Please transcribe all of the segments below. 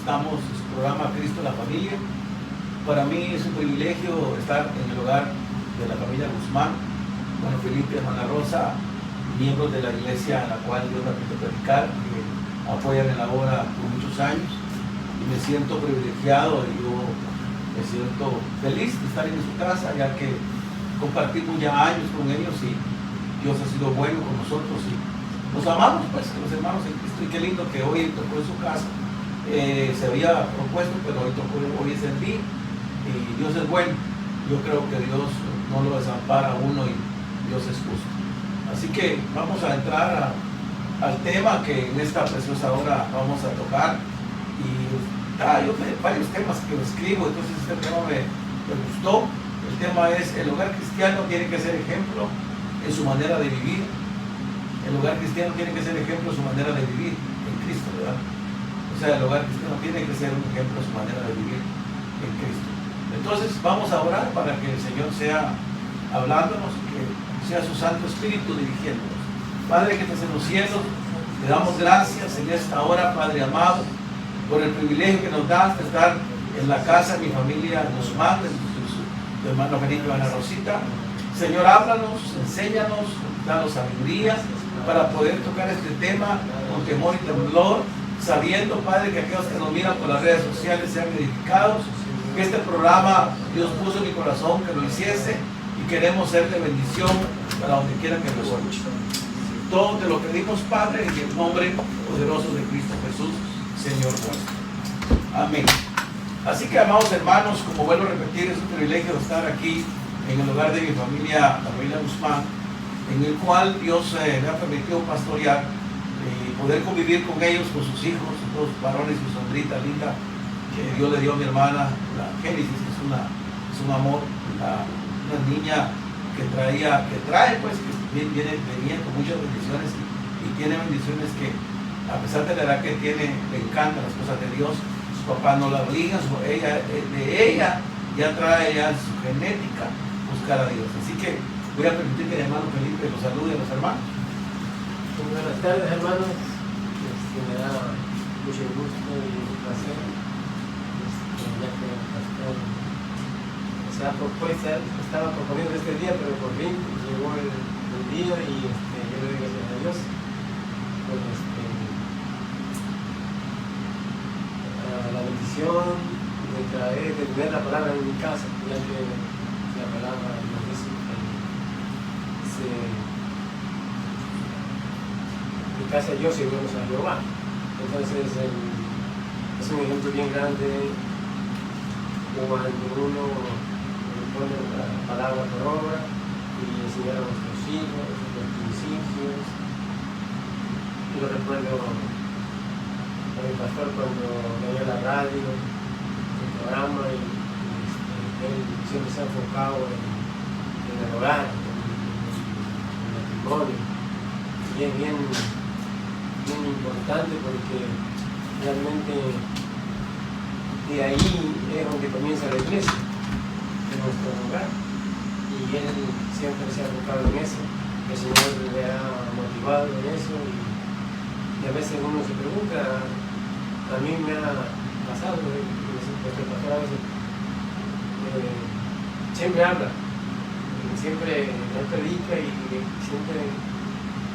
Estamos en su programa Cristo en la Familia. Para mí es un privilegio estar en el hogar de la familia Guzmán, bueno, Felipe y hermana Rosa, miembros de la iglesia en la cual Dios me permite predicar, que apoyan en la obra por muchos años, y me siento privilegiado y yo me siento feliz de estar en su casa, ya que compartimos ya años con ellos y Dios ha sido bueno con nosotros y nos amamos, pues, los hermanos en Cristo. Y qué lindo que hoy tocó en su casa. Se había propuesto, pero hoy es el día y Dios es bueno. Yo creo que Dios no lo desampara a uno y Dios es justo. Así que vamos a entrar al tema que en esta preciosa hora vamos a tocar. Y yo varios temas que lo escribo, entonces este tema me gustó. El tema es: el hogar cristiano tiene que ser ejemplo en su manera de vivir. El hogar cristiano tiene que ser ejemplo en su manera de vivir en Cristo, ¿verdad? O sea, el hogar cristiano tiene que ser un ejemplo en su manera de vivir en Cristo. Entonces vamos a orar para que el Señor sea hablándonos, que sea su Santo Espíritu dirigiéndonos. Padre que estás en los cielos, te damos gracias en esta hora, Padre amado, por el privilegio que nos das de estar en la casa de mi familia Guzmán, de tu hermano Felipe y hermana Rosita. Señor, háblanos, enséñanos, danos sabiduría para poder tocar este tema con temor y temblor, sabiendo, Padre, que aquellos que nos miran por las redes sociales sean edificados, que este programa Dios puso en mi corazón que lo hiciese y queremos ser de bendición para donde quiera que lo escuche. Todo te lo pedimos, Padre, en el nombre poderoso de Cristo Jesús, Señor nuestro. Amén. Así que, amados hermanos, como vuelvo a repetir, es un privilegio estar aquí en el hogar de mi familia, la familia Guzmán, en el cual Dios me ha permitido pastorear y poder convivir con ellos, con sus hijos, todos sus varones y su sombrita linda que Dios le dio a mi hermana, la Génesis, que es un amor, una niña que trae pues, que venía con muchas bendiciones y tiene bendiciones que, a pesar de la edad que tiene, le encantan las cosas de Dios. Su papá no la obliga, de ella ya trae ya su genética buscar a Dios. Así que voy a permitir que el hermano Felipe los salude a los hermanos. Buenas tardes, hermanos. Me da mucho gusto y un placer, ya que el pastor estaba proponiendo este día, pero por fin llegó el día y yo le doy gracias a Dios por la bendición de tener la palabra en mi casa, ya que la palabra nos dice que mi casa yo sirvemos a Jehová. Entonces es un ejemplo bien grande cuando uno pone la palabra por obra y enseñar a nuestros hijos los principios. Yo recuerdo a mi pastor cuando veía la radio, el programa, y él siempre se ha enfocado en el hogar, en el matrimonio. Y es bien importante porque realmente de ahí es donde comienza la iglesia, en nuestro hogar. Y él siempre se ha enfocado en eso, el Señor le ha motivado en eso. Y a veces uno se pregunta, a mí me ha pasado, nuestro pastor a veces siempre habla, siempre él predica y siempre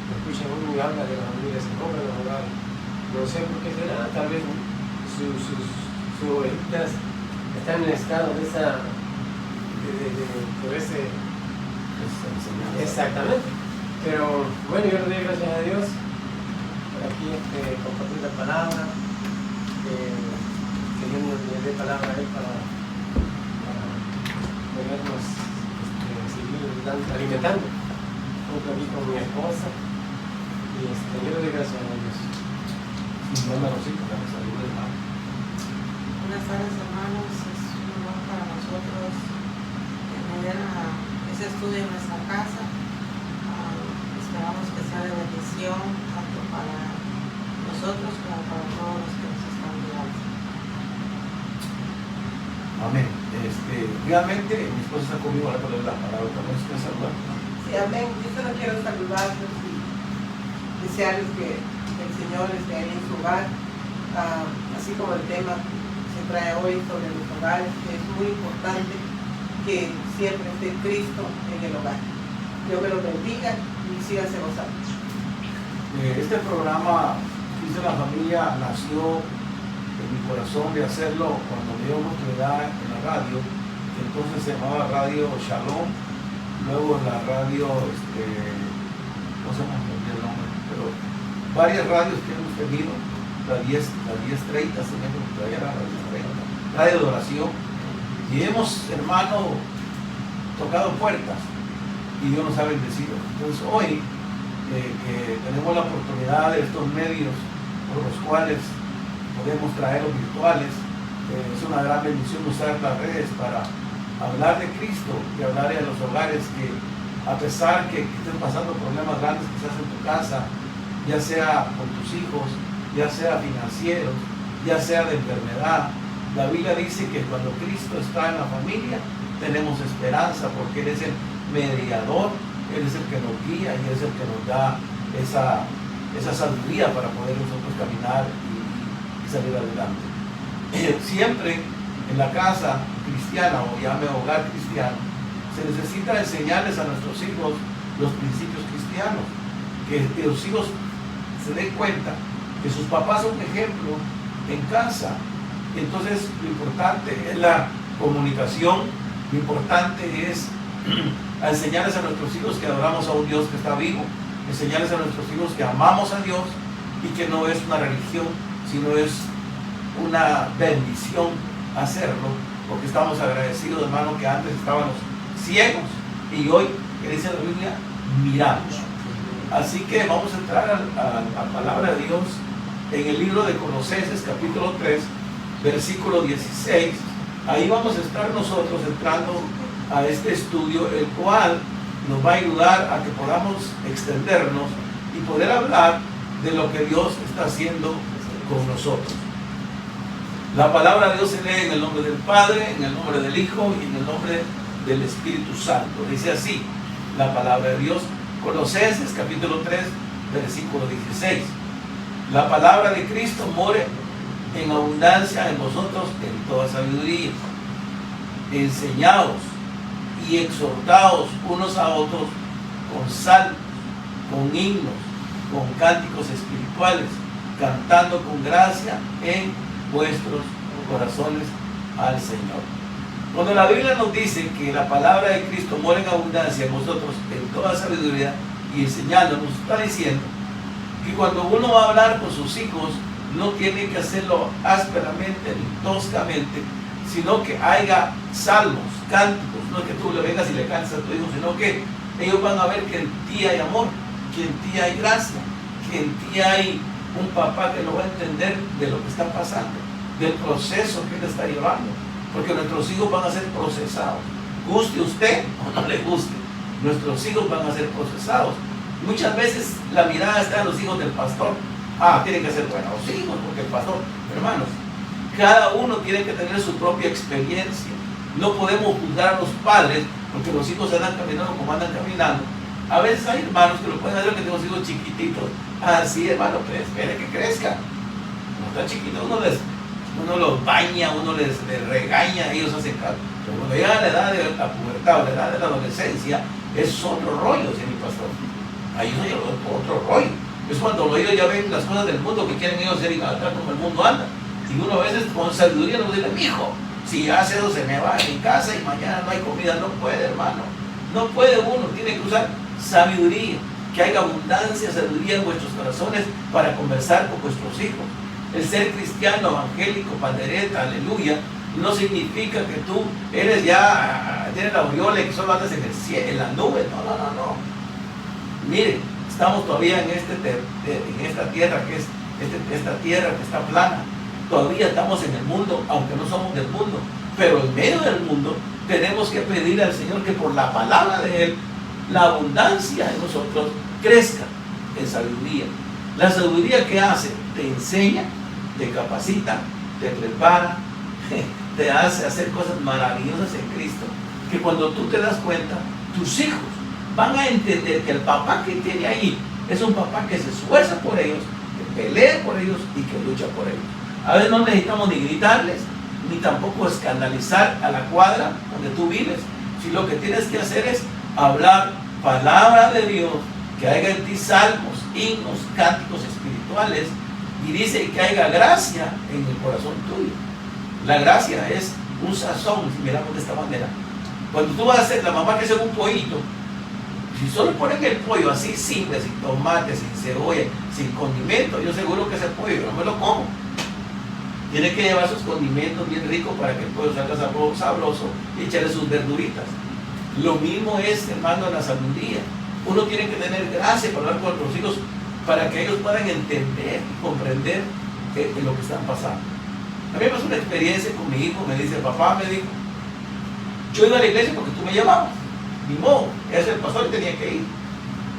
escucha uno y habla de las familias, se compra los hogares. No sé por qué será, tal vez sus ovejitas están en el estado de esa, por ese, exactamente. Pero bueno, yo le doy gracias a Dios por aquí compartir la palabra, que Dios nos dé palabra a él para podernos seguir alimentando junto aquí con mi esposa. Y yo le doy gracias a Dios. Buenas tardes, hermanos. Es un honor para nosotros tener ese estudio en nuestra casa. Esperamos que sea de bendición tanto para nosotros como para todos los que nos están mirando. Amén. Realmente mi esposa está conmigo ahora para leer la palabra. ¿También se puede saludar? Sí, amén. Yo solo quiero saludarlos y desearles que el Señor esté ahí en su hogar, así como el tema se trae hoy sobre los hogares, que es muy importante que siempre esté Cristo en el hogar. Dios me lo bendiga y síganse gozando. Este programa, Cristo en la Familia, nació en mi corazón de hacerlo cuando me dio oportunidad en la radio, que entonces se llamaba Radio Shalom, luego la radio, no sé cómo se el nombre, pero varias radios que hemos tenido, la 1030, se me todavía era la 1030, Radio de Oración, y hemos, hermano, tocado puertas, y Dios nos ha bendecido. Entonces hoy, que tenemos la oportunidad de estos medios por los cuales podemos traerlos virtuales, es una gran bendición usar las redes para hablar de Cristo y hablar a los hogares que, a pesar que estén pasando problemas grandes quizás en tu casa, ya sea con tus hijos, ya sea financieros, ya sea de enfermedad, la Biblia dice que cuando Cristo está en la familia tenemos esperanza, porque Él es el mediador, Él es el que nos guía y Él es el que nos da esa sabiduría para poder nosotros caminar y salir adelante. Siempre en la casa cristiana, o llame hogar cristiano, se necesita enseñarles a nuestros hijos los principios cristianos, que los hijos se den cuenta que sus papás son ejemplo en casa. Entonces lo importante es la comunicación, lo importante es enseñarles a nuestros hijos que adoramos a un Dios que está vivo, enseñarles a nuestros hijos que amamos a Dios y que no es una religión, sino es una bendición hacerlo, porque estamos agradecidos, hermano, que antes estábamos ciegos y hoy, que dice la Biblia, miramos. Así que vamos a entrar a la palabra de Dios en el libro de Colosenses, capítulo 3, versículo 16. Ahí vamos a estar nosotros entrando a este estudio, el cual nos va a ayudar a que podamos extendernos y poder hablar de lo que Dios está haciendo con nosotros. La palabra de Dios se lee en el nombre del Padre, en el nombre del Hijo y en el nombre del Espíritu Santo. Dice así la palabra de Dios, Colosenses capítulo 3, versículo 16. La palabra de Cristo more en abundancia en vosotros en toda sabiduría, enseñaos y exhortaos unos a otros con salmos, con himnos, con cánticos espirituales, cantando con gracia en vuestros corazones al Señor. Cuando la Biblia nos dice que la palabra de Cristo mora en abundancia en vosotros en toda sabiduría y enseñándonos, está diciendo que cuando uno va a hablar con sus hijos no tiene que hacerlo ásperamente ni toscamente, sino que haya salmos, cánticos, no es que tú le vengas y le cantes a tu hijo, sino que ellos van a ver que en ti hay amor, que en ti hay gracia, que en ti hay un papá que lo va a entender de lo que está pasando, del proceso que él está llevando, porque nuestros hijos van a ser procesados, guste usted o no le guste, nuestros hijos van a ser procesados. Muchas veces la mirada está en los hijos del pastor. Tienen que ser buenos hijos porque el pastor, hermanos, cada uno tiene que tener su propia experiencia. No podemos juzgar a los padres porque los hijos andan caminando como andan caminando. A veces hay hermanos que lo pueden hacer, que tenemos hijos chiquititos. Sí, hermano, pero espere que crezca. Cuando están chiquitos uno los baña, uno les regaña, ellos hacen caso. Pero cuando llega a la edad de la pubertad o la edad de la adolescencia, es otro rollo, señor pastor. Ahí es otro rollo. Es cuando ellos ya ven las cosas del mundo que quieren ellos ser acá como el mundo anda. Y uno a veces con sabiduría nos dice, mijo, si hace eso se me va a mi casa y mañana no hay comida. No puede, hermano. No puede uno, tiene que usar sabiduría. Que haya abundancia, sabiduría en vuestros corazones para conversar con vuestros hijos. El ser cristiano, evangélico, pandereta, aleluya, no significa que tú eres ya, tienes la aureola y que solo andas en el cielo, en la nube. No. Miren, estamos todavía en esta tierra que es esta tierra que está plana. Todavía estamos en el mundo, aunque no somos del mundo, pero en medio del mundo tenemos que pedirle al Señor que por la palabra de Él la abundancia en nosotros crezca en sabiduría. La sabiduría que hace, te enseña, te capacita, te prepara, te hace hacer cosas maravillosas en Cristo, que cuando tú te das cuenta, tus hijos van a entender que el papá que tiene ahí es un papá que se esfuerza por ellos, que pelea por ellos y que lucha por ellos. A veces no necesitamos ni gritarles, ni tampoco escandalizar a la cuadra donde tú vives. Si lo que tienes que hacer es hablar palabra de Dios, que haya en ti salmos, himnos, cánticos espirituales, y dice que haya gracia en el corazón tuyo. La gracia es un sazón, si miramos de esta manera. Cuando tú vas a hacer, la mamá que hace un pollito, si solo ponen el pollo así simple, sin tomate, sin cebolla, sin condimento, yo seguro que ese pollo yo no me lo como. Tiene que llevar sus condimentos bien ricos para que el pollo salga sabroso y echarle sus verduritas. Lo mismo es, hermano, en la sabiduría. Uno tiene que tener gracia para hablar con los hijos, para que ellos puedan entender y comprender lo que están pasando. A mí me pasó una experiencia con mi hijo, me dice, papá, me dijo, yo iba a la iglesia porque tú me llamabas, ni modo, era el pastor y tenía que ir.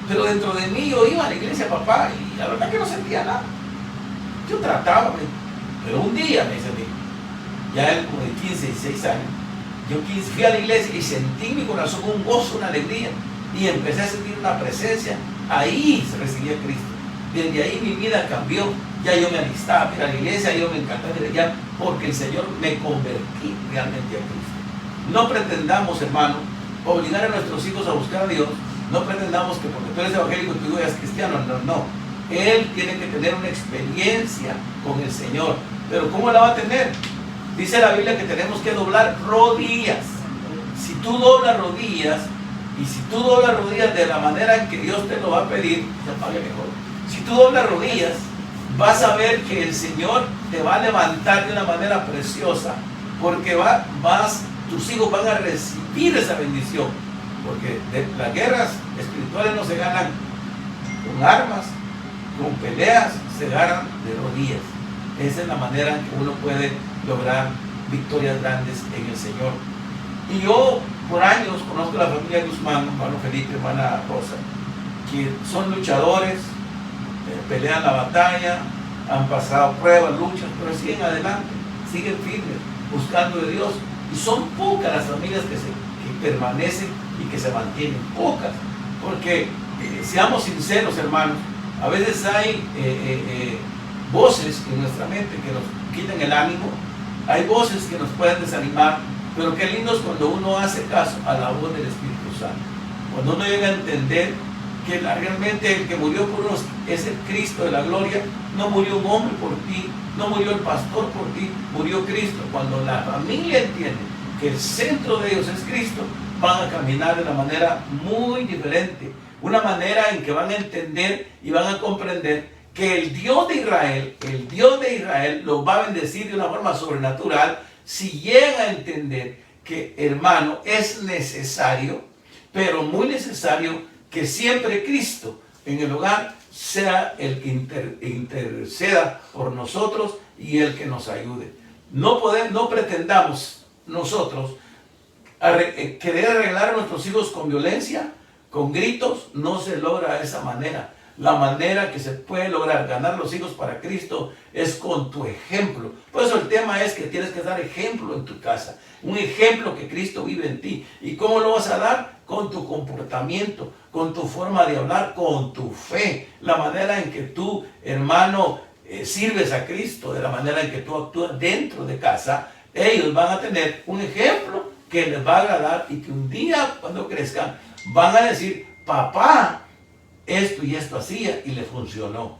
Pero dentro de mí yo iba a la iglesia, papá, y la verdad que no sentía nada. Yo trataba, pero un día, me dice a mí, ya él como de 15, 16 años, yo fui a la iglesia y sentí en mi corazón un gozo, una alegría, y empecé a sentir una presencia. Ahí se recibía Cristo. Desde ahí mi vida cambió. Ya yo me alistaba para la iglesia, yo me encantaba ir allá, porque el Señor me convertí realmente a Cristo. No pretendamos, hermano, obligar a nuestros hijos a buscar a Dios. No pretendamos que porque tú eres evangélico tú eres cristiano. No. Él tiene que tener una experiencia con el Señor. Pero ¿cómo la va a tener? Dice la Biblia que tenemos que doblar rodillas. Si tú doblas rodillas, y si tú doblas rodillas de la manera en que Dios te lo va a pedir, se pague mejor. Si tú doblas rodillas, vas a ver que el Señor te va a levantar de una manera preciosa, porque tus hijos van a recibir esa bendición. Porque las guerras espirituales no se ganan con armas, con peleas, se ganan de rodillas. Esa es la manera en que uno puede lograr victorias grandes en el Señor. Y yo por años conozco a la familia Guzmán, hermano Felipe, hermana Rosa, que son luchadores, pelean la batalla, han pasado pruebas, luchas, pero siguen adelante, siguen firmes, buscando de Dios. Y son pocas las familias que permanecen y que se mantienen, pocas, porque seamos sinceros, hermanos, a veces hay voces en nuestra mente que nos quitan el ánimo, hay voces que nos pueden desanimar, pero qué lindo es cuando uno hace caso a la voz del Espíritu Santo, cuando uno llega a entender que realmente el que murió por nosotros es el Cristo de la gloria. No murió un hombre por ti, no murió el pastor por ti, murió Cristo. Cuando la familia entiende que el centro de ellos es Cristo, van a caminar de una manera muy diferente, una manera en que van a entender y van a comprender que el Dios de Israel los va a bendecir de una forma sobrenatural si llega a entender que, hermano, es necesario, pero muy necesario, que siempre Cristo en el hogar sea el que interceda por nosotros y el que nos ayude. No pretendamos nosotros querer arreglar a nuestros hijos con violencia, con gritos. No se logra de esa manera. La manera que se puede lograr ganar los hijos para Cristo es con tu ejemplo. Por eso el tema es que tienes que dar ejemplo en tu casa. Un ejemplo que Cristo vive en ti. ¿Y cómo lo vas a dar? Con tu comportamiento, con tu forma de hablar, con tu fe. La manera en que tú, hermano, sirves a Cristo, de la manera en que tú actúas dentro de casa. Ellos van a tener un ejemplo que les va a agradar y que un día cuando crezcan van a decir, papá, esto y esto hacía y le funcionó.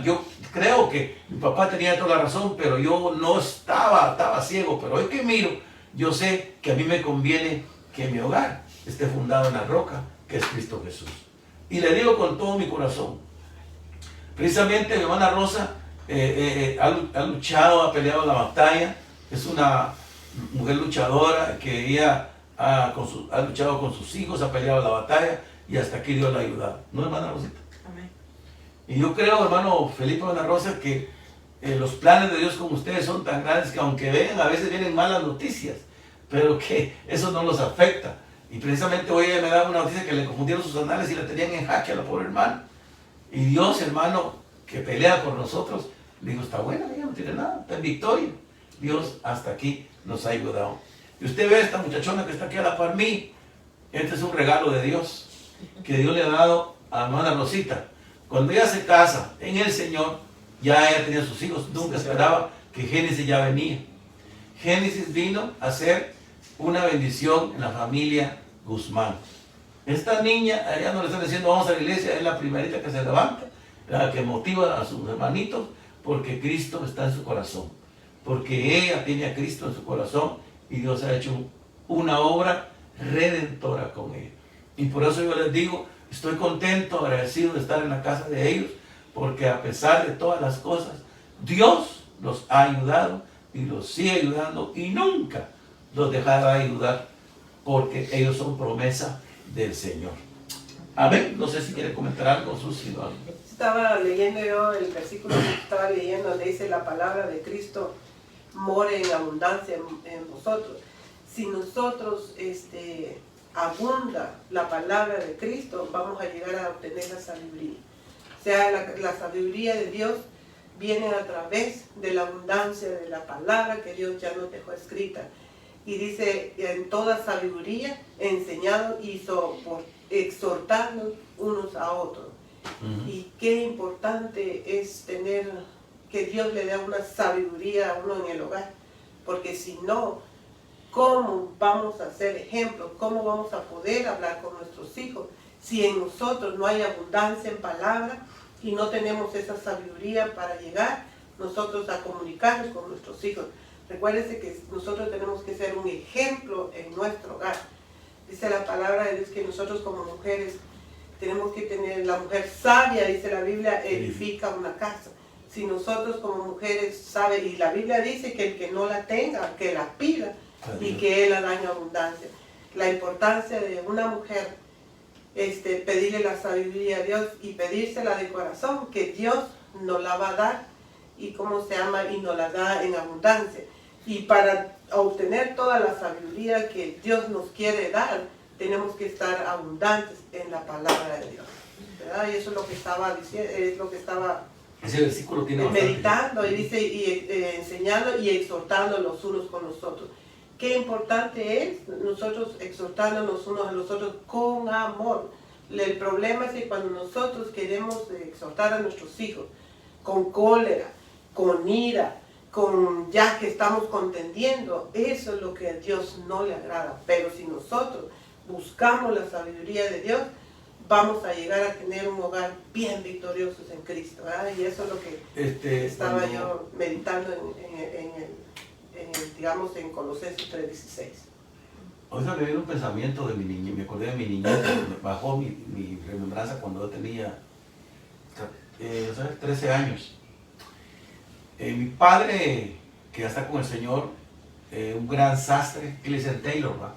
Yo creo que mi papá tenía toda la razón, pero yo no estaba ciego. Pero hoy que miro, yo sé que a mí me conviene que mi hogar esté fundado en la roca, que es Cristo Jesús. Y le digo con todo mi corazón, precisamente mi hermana Rosa ha luchado, ha peleado la batalla, es una mujer luchadora que ella ha luchado con sus hijos, ha peleado la batalla, y hasta aquí Dios la ha ayudado. ¿No, hermana Rosita? Amén. Y yo creo, hermano Felipe, hermana Rosa, que los planes de Dios con ustedes son tan grandes que aunque vengan, a veces vienen malas noticias, pero que eso no los afecta. Y precisamente hoy ella me daba una noticia que le confundieron sus sandalias y la tenían en jaque a la pobre hermana. Y Dios, hermano, que pelea por nosotros, le digo, está buena, ella no tiene nada, está en victoria. Dios hasta aquí nos ha ayudado. Y usted ve a esta muchachona que está aquí a la par mí. Este es un regalo de Dios que Dios le ha dado a hermana Rosita. Cuando ella se casa en el Señor, Ya ella tenía sus hijos, nunca esperaba que Génesis ya venía. Génesis vino a ser una bendición en la familia Guzmán. Esta niña, allá no le están diciendo vamos a la iglesia, es la primerita que se levanta, la que motiva a sus hermanitos, porque Cristo está en su corazón. Porque ella tiene a Cristo en su corazón y Dios ha hecho una obra redentora con ella. Y por eso yo les digo, estoy contento, agradecido de estar en la casa de ellos, porque a pesar de todas las cosas, Dios los ha ayudado y los sigue ayudando y nunca los dejará de ayudar, porque ellos son promesa del Señor. Amén. No sé si quiere comentar algo, Susi. ¿No? Estaba leyendo yo el versículo que estaba leyendo, donde dice la palabra de Cristo more en abundancia en vosotros. Si nosotros abunda la palabra de Cristo, vamos a llegar a obtener la sabiduría. O sea, la sabiduría de Dios viene a través de la abundancia de la palabra que Dios ya nos dejó escrita. Y dice, en toda sabiduría, enseñado y exhortando unos a otros. Y qué importante es tener, que Dios le dé una sabiduría a uno en el hogar. Porque si no, ¿cómo vamos a ser ejemplos? ¿Cómo vamos a poder hablar con nuestros hijos? Si en nosotros no hay abundancia en palabra y no tenemos esa sabiduría para llegar nosotros a comunicarnos con nuestros hijos. Recuérdense que nosotros tenemos que ser un ejemplo en nuestro hogar. Dice la palabra de Dios que nosotros como mujeres tenemos que tener, la mujer sabia, dice la Biblia, edifica una casa. Si nosotros como mujeres sabe, y la Biblia dice que el que no la tenga, que la pida y que Él la da en abundancia. La importancia de una mujer, pedirle la sabiduría a Dios y pedírsela de corazón, que Dios nos la va a dar y y nos la da en abundancia. Y para obtener toda la sabiduría que Dios nos quiere dar, tenemos que estar abundantes en la palabra de Dios, ¿verdad? Y eso es lo que estaba diciendo, es lo que estaba ese versículo tiene meditando, y dice, enseñando y exhortando los unos con los otros. Qué importante es nosotros exhortarnos unos a los otros con amor. El problema es que cuando nosotros queremos exhortar a nuestros hijos con cólera, con ira, ya que estamos contendiendo, eso es lo que a Dios no le agrada. Pero si nosotros buscamos la sabiduría de Dios, vamos a llegar a tener un hogar bien victorioso en Cristo, ¿verdad? Y eso es lo que estaba yo meditando digamos, en Colosenses 3:16. Hoy me vino un pensamiento de mi niñez, me acordé de mi niñez, me bajó mi remembranza cuando yo tenía 13 años. Mi padre, que ya está con el Señor, un gran sastre, él es en Taylor, ¿va?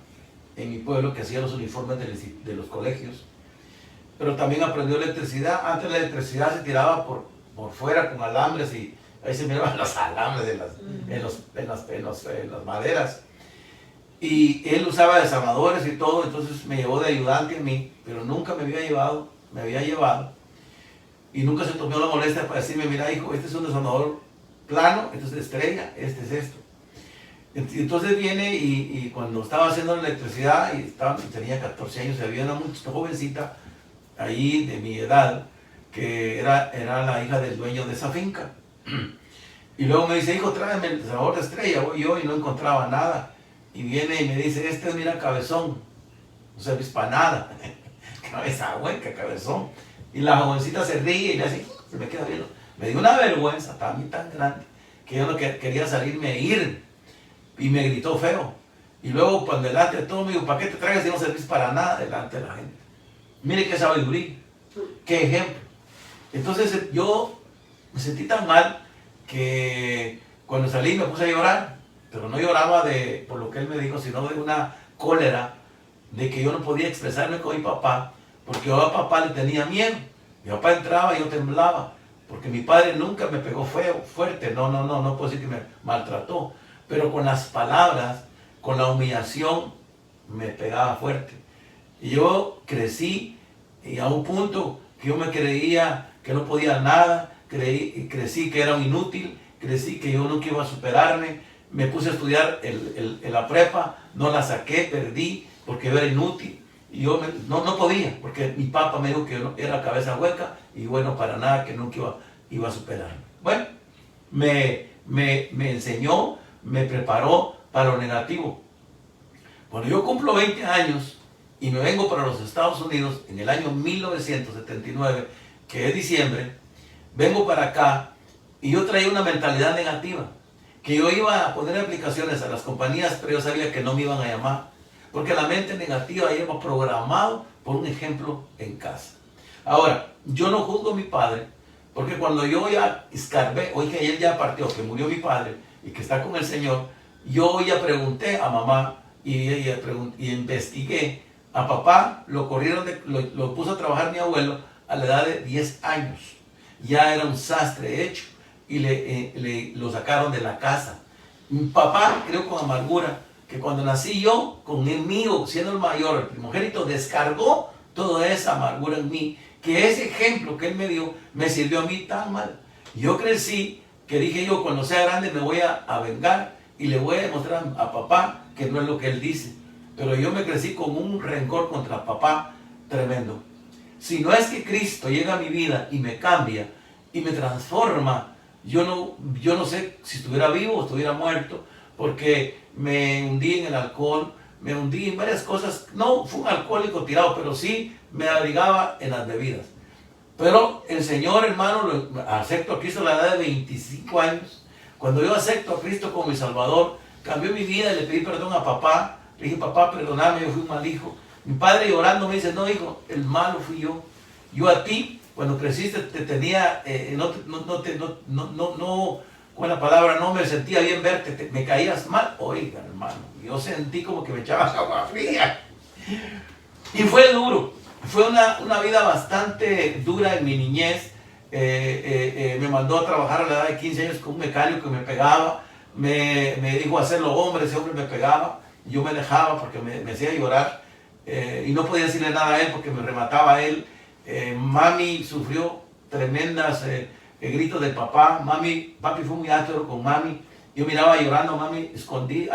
En mi pueblo, que hacía los uniformes de los colegios, pero también aprendió electricidad. Antes la electricidad se tiraba por fuera con alambres y ahí se miraban los alambres en las maderas. Y él usaba desarmadores y todo, entonces me llevó de ayudante a mí, pero nunca me había llevado y nunca se tomó la molestia para decirme, mira hijo, este es un desarmador plano, este es de estrella, este es esto. Entonces viene y cuando estaba haciendo la electricidad y tenía 14 años, había una jovencita ahí de mi edad que era la hija del dueño de esa finca. Y luego me dice, hijo, tráeme el desarmador de estrella. Voy yo y no encontraba nada. Y viene y me dice, mira, cabezón, no servís para nada. Cabeza hueca, cabezón. Y la jovencita se ríe y le hace, se me queda viendo. Me dio una vergüenza también tan grande que yo no quería salirme a ir. Y me gritó feo. Y luego, cuando delante de todo, me dijo, ¿para qué te traigas si no servís para nada delante de la gente? Mire qué sabiduría, qué ejemplo. Entonces yo me sentí tan mal que cuando salí me puse a llorar, pero no lloraba por lo que él me dijo, sino de una cólera de que yo no podía expresarme con mi papá, porque yo a papá le tenía miedo. Mi papá entraba y yo temblaba, porque mi padre nunca me pegó fuerte, no puedo decir que me maltrató, pero con las palabras, con la humillación, me pegaba fuerte. Y yo crecí y a un punto que yo me creía que no podía nada, crecí que era un inútil, crecí que yo nunca iba a superarme, me puse a estudiar en la prepa, no la saqué, perdí, porque yo era inútil, y yo no podía, porque mi papá me dijo que yo era cabeza hueca, y bueno, para nada, que nunca iba a superarme. Bueno, me enseñó, me preparó para lo negativo. Cuando yo cumplo 20 años y me vengo para los Estados Unidos en el año 1979, que es diciembre, vengo para acá y yo traía una mentalidad negativa, que yo iba a poner aplicaciones a las compañías, pero yo sabía que no me iban a llamar, porque la mente negativa ya iba programado por un ejemplo en casa. Ahora, yo no juzgo a mi padre, porque cuando yo ya escarbé, hoy que él ya partió, que murió mi padre y que está con el Señor, yo ya pregunté a mamá y investigué. A papá lo corrieron, lo puso a trabajar mi abuelo a la edad de 10 años. Ya era un sastre hecho y lo sacaron de la casa. Mi papá, creo con amargura, que cuando nací yo, con el mío, siendo el mayor, el primogénito, descargó toda esa amargura en mí, que ese ejemplo que él me dio me sirvió a mí tan mal. Yo crecí que dije yo, cuando sea grande me voy a vengar y le voy a demostrar a papá que no es lo que él dice. Pero yo me crecí con un rencor contra papá tremendo. Si no es que Cristo llega a mi vida y me cambia y me transforma, yo no sé si estuviera vivo o estuviera muerto, porque me hundí en el alcohol, me hundí en varias cosas. No fui un alcohólico tirado, pero sí me abrigaba en las bebidas. Pero el Señor, hermano, acepto a Cristo a la edad de 25 años. Cuando yo acepto a Cristo como mi Salvador, cambió mi vida y le pedí perdón a papá. Le dije, papá, perdóname, yo fui un mal hijo. Mi padre llorando me dice, no, hijo, el malo fui yo. Yo a ti, cuando creciste, te tenía, con la palabra, no me sentía bien verte, me caías mal. Oiga, hermano, yo sentí como que me echabas agua fría. Y fue duro, fue una vida bastante dura en mi niñez. Me mandó a trabajar a la edad de 15 años con un mecánico que me pegaba. Me dijo hacerlo hombre, ese hombre me pegaba. Yo me dejaba porque me hacía llorar y no podía decirle nada a él porque me remataba a él. Mami sufrió tremendas gritos de papá. Papi fue muy áspero con mami. Yo miraba llorando, mami escondí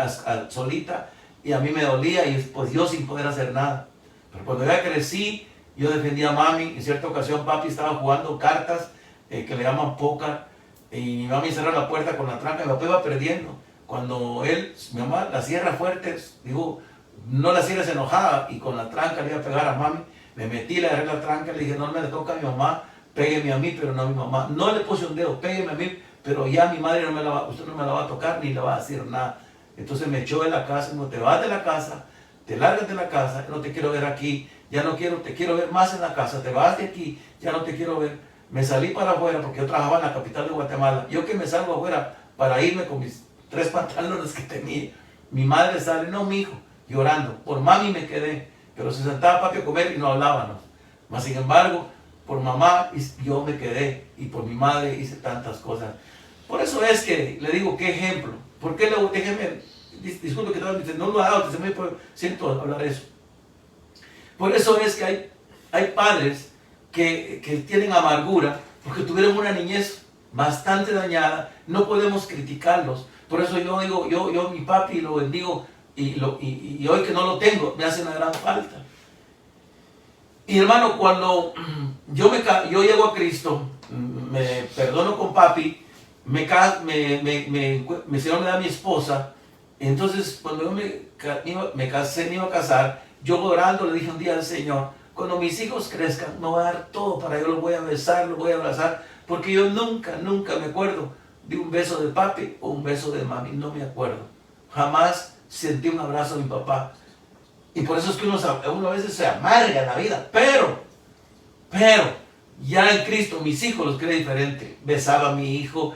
solita y a mí me dolía y pues yo sin poder hacer nada. Pero cuando ya crecí, yo defendía a mami. En cierta ocasión papi estaba jugando cartas que le llaman póker y mi mami cerró la puerta con la tranca y mi papá iba perdiendo. Cuando mi mamá la cierra fuerte, digo, no la cierres enojada y con la tranca le iba a pegar a mami. Me metí, le agarré la tranca, le dije, no me le toca a mi mamá, pégueme a mí, pero no a mi mamá. No le puse un dedo, pégueme a mí, pero ya mi madre usted no me la va a tocar ni le va a decir nada. Entonces me echó de la casa, no te vas de la casa, te largas de la casa, no te quiero ver aquí, ya no quiero, te quiero ver más en la casa, te vas de aquí, ya no te quiero ver. Me salí para afuera porque yo trabajaba en la capital de Guatemala. Yo que me salgo afuera para irme con mis 3 pantalones que tenía. Mi madre sale, no, mi hijo, llorando. Por mami me quedé, pero se sentaba papi a comer y no hablábamos. Mas sin embargo, por mamá yo me quedé y por mi madre hice tantas cosas. Por eso es que le digo, ¿qué ejemplo? ¿Por qué déjeme, disculpe que no lo hago, que se me siento hablar eso? Por eso es que hay padres que tienen amargura porque tuvieron una niñez bastante dañada. No podemos criticarlos. Por eso yo digo, yo mi papi lo bendigo y hoy que no lo tengo, me hace una gran falta. Y hermano, cuando yo llego a Cristo, me perdono con papi, el Señor me da a mi esposa. Entonces, cuando yo me casé, me iba a casar, yo orando le dije un día al Señor, cuando mis hijos crezcan, me voy a dar todo para ellos, los voy a besar, los voy a abrazar, porque yo nunca me acuerdo de un beso de papi o un beso de mami, no me acuerdo. Jamás sentí un abrazo de mi papá. Y por eso es que uno a veces se amarga la vida. Pero, ya en Cristo, mis hijos los cree diferente. Besaba a mi hijo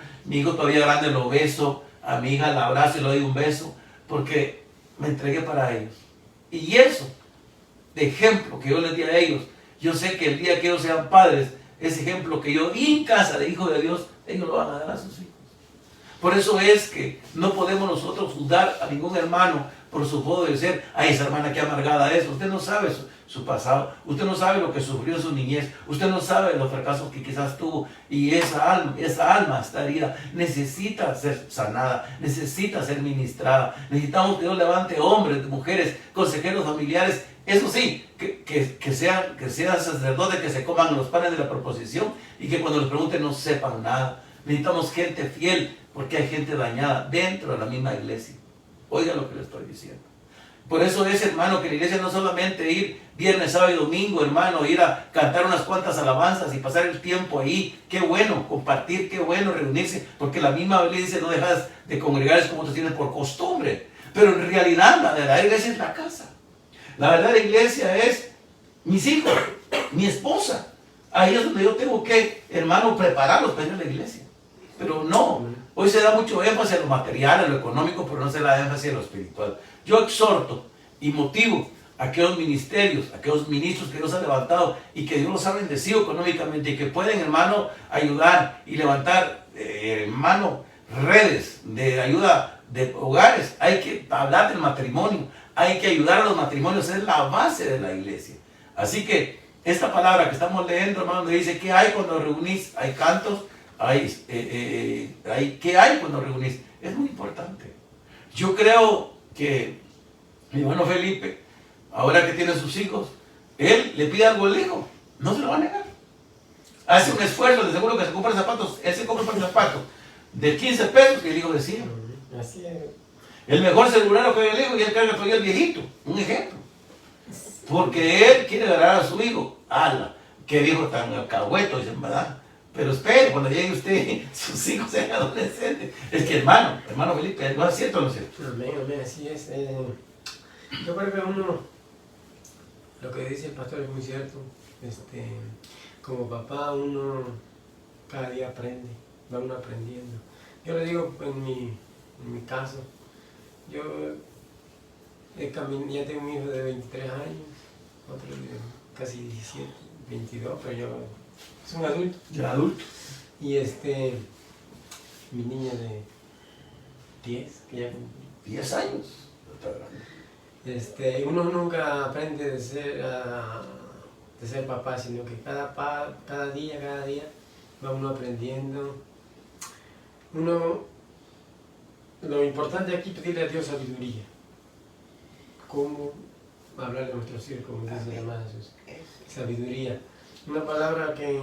todavía grande lo beso, a mi hija la abrazo y le doy un beso, porque me entregué para ellos. Y eso, de ejemplo que yo les di a ellos, yo sé que el día que ellos sean padres, ese ejemplo que yo di en casa de hijo de Dios, ellos lo van a dar a sus hijos. Por eso es que no podemos nosotros juzgar a ningún hermano por su modo de ser. Ay, esa hermana que amargada es. Usted no sabe su pasado. Usted no sabe lo que sufrió en su niñez. Usted no sabe los fracasos que quizás tuvo. Y esa alma está herida. Necesita ser sanada. Necesita ser ministrada. Necesitamos que Dios levante hombres, mujeres, consejeros familiares. Eso sí, que sean sacerdotes, que se coman los panes de la proposición y que cuando les pregunten no sepan nada. Necesitamos gente fiel, porque hay gente dañada dentro de la misma iglesia. Oiga lo que le estoy diciendo. Por eso es, hermano, que la iglesia no solamente ir viernes, sábado y domingo, hermano, ir a cantar unas cuantas alabanzas y pasar el tiempo ahí. Qué bueno compartir, qué bueno reunirse, porque la misma Biblia dice, no dejas de congregarse como tú tienes por costumbre. Pero en realidad la verdadera iglesia es la casa. La verdadera iglesia es mis hijos, mi esposa. Ahí es donde yo tengo que, hermano, prepararlos para ir a la iglesia. Pero no, hoy se da mucho énfasis en lo material, en lo económico, pero no se da énfasis en lo espiritual. Yo exhorto y motivo a aquellos ministerios, a aquellos ministros que Dios ha levantado y que Dios los ha bendecido económicamente y que pueden, hermano, ayudar y levantar, hermano, redes de ayuda de hogares. Hay que hablar del matrimonio, hay que ayudar a los matrimonios, es la base de la iglesia. Así que esta palabra que estamos leyendo, hermano, le dice, ¿qué hay cuando reunís? Hay cantos, ¿qué hay cuando reunís? Es muy importante. Yo creo que mi hermano Felipe, ahora que tiene sus hijos, él le pide algo al hijo, no se lo va a negar. Hace un esfuerzo, de seguro que se compra zapatos, él se compra un zapato de 15 pesos que el hijo decía. Así es. El mejor celular que el hijo y él carga todavía el viejito, un ejemplo. Porque él quiere agarrar a su hijo. ¡Hala! ¡Qué viejo tan alcahueto! Dicen, ¿verdad? Pero espere, cuando llegue usted, sus hijos sean adolescentes. Es que hermano Felipe, ¿no es cierto o no es cierto? Amén, amén, así es. Yo creo que uno, lo que dice el pastor es muy cierto. Como papá uno cada día aprende, va uno aprendiendo. Yo le digo en mi caso, yo ya tengo un hijo de 23 años, otro de casi 17, 22, pero yo es un adulto. Ya adulto. Y mi niña de 10, que ya cumplió 10 años. uno nunca aprende de ser papá, sino que cada día va uno aprendiendo. Lo importante aquí es pedirle a Dios sabiduría. Cómo hablarle a nuestros hijos, como dice la hermana Jesús. Sabiduría. Una palabra que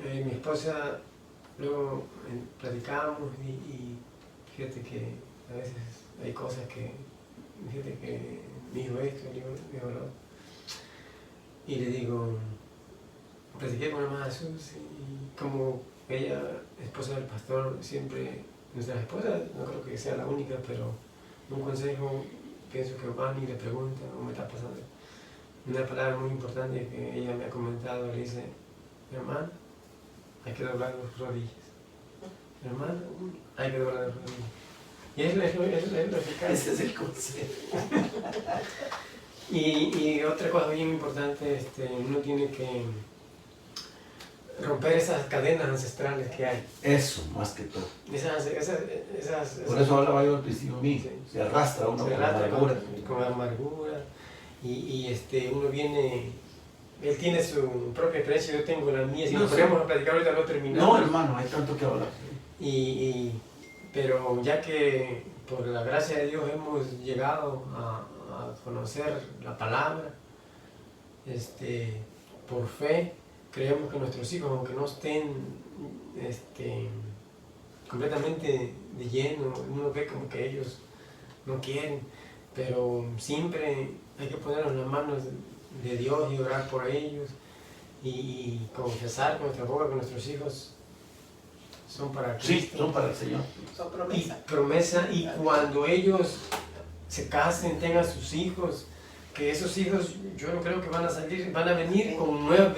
mi esposa luego platicábamos y fíjate que a veces hay cosas que, fíjate que mi hijo esto, mi hijo lo otro. Y le digo, platiqué con la hermana Jesús y como ella, esposa del pastor, siempre, nuestra esposa, no creo que sea la única, pero un consejo, pienso que van y le preguntan, o me está pasando. Una palabra muy importante que ella me ha comentado, le dice, hermano, hay que doblar las rodillas. Hermano, hay que doblar las rodillas. Y es lo eficaz. Ese es el consejo. Y otra cosa bien importante, uno tiene que romper esas cadenas ancestrales que hay. Eso, más que todo. Por eso hablaba yo al principio mío. Sí. Se arrastra uno con la amargura. Con la amargura. Y uno viene, él tiene su propia experiencia, yo tengo la mía. Si nos ponemos a platicar ahorita no terminamos. No, hermano, hay tanto que hablar. Pero ya que por la gracia de Dios hemos llegado a conocer la palabra, por fe, creemos que nuestros hijos, aunque no estén completamente de lleno, uno ve como que ellos no quieren, pero siempre hay que ponernos en las manos de Dios y orar por ellos y confesar con nuestra boca que nuestros hijos son para Cristo. Sí, son para el Señor. Son promesa. Promesa, y cuando ellos se casen, tengan sus hijos, que esos hijos yo no creo que van a venir con nueva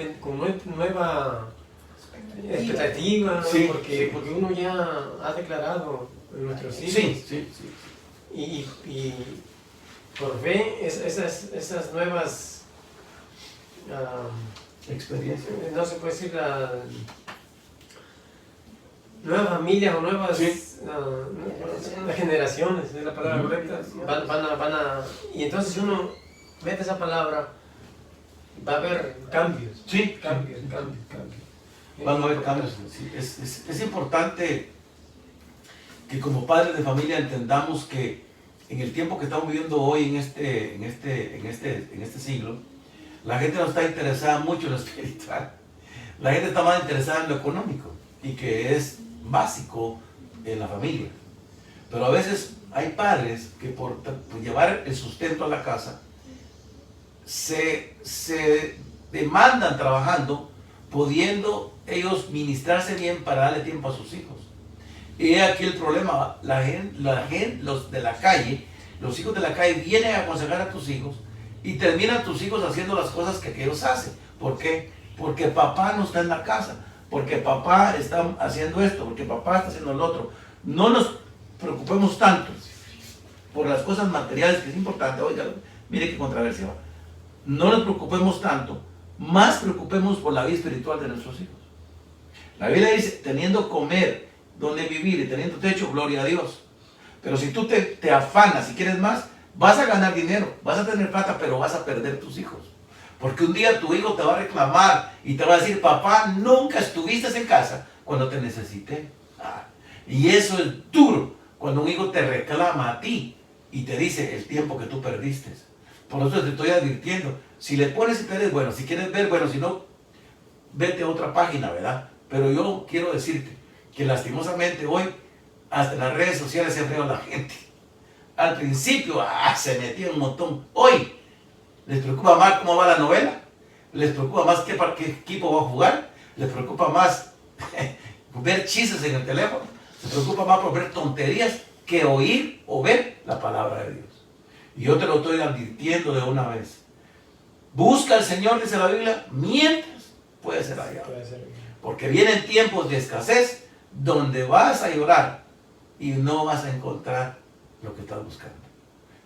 expectativa, sí, porque uno ya ha declarado nuestros hijos. Sí. Y por fe, esas nuevas experiencias, no se puede decir nuevas familias o nuevas generaciones, es la palabra correcta, y entonces uno mete esa palabra, va a haber cambios. Sí, cambios. Van a haber cambios. Sí, es importante que como padres de familia entendamos que en el tiempo que estamos viviendo hoy en este siglo, la gente no está interesada mucho en lo espiritual. La gente está más interesada en lo económico. y que es básico en la familia. Pero a veces hay padres que por llevar el sustento a la casa se demandan trabajando, pudiendo ellos ministrarse bien para darle tiempo a sus hijos. Y aquí el problema, los de la calle, los hijos de la calle vienen a aconsejar a tus hijos y terminan tus hijos haciendo las cosas que ellos hacen. ¿Por qué? Porque papá no está en la casa, porque papá está haciendo esto, porque papá está haciendo lo otro. No nos preocupemos tanto por las cosas materiales, que es importante. Oiga, mire qué controversia va. No nos preocupemos tanto, más preocupemos por la vida espiritual de nuestros hijos. La Biblia dice, teniendo comer, donde vivir y teniendo techo, gloria a Dios. Pero si tú te afanas y quieres más, vas a ganar dinero, vas a tener plata, pero vas a perder tus hijos. Porque un día tu hijo te va a reclamar y te va a decir, papá, nunca estuviste en casa cuando te necesité. Y eso es duro, cuando un hijo te reclama a ti y te dice el tiempo que tú perdiste. Por eso te estoy advirtiendo, si le pones interés, bueno, si quieres ver, bueno, si no, vete a otra página, ¿verdad? Pero yo quiero decirte que lastimosamente hoy, hasta en las redes sociales se enfrió la gente. Al principio, se metía un montón. Hoy, les preocupa más cómo va la novela, les preocupa más qué equipo va a jugar, les preocupa más ver chistes en el teléfono, se preocupa más por ver tonterías que oír o ver la palabra de Dios. Y yo te lo estoy advirtiendo de una vez. Busca al Señor, dice la Biblia, mientras puede ser hallado. Porque vienen tiempos de escasez donde vas a llorar y no vas a encontrar lo que estás buscando.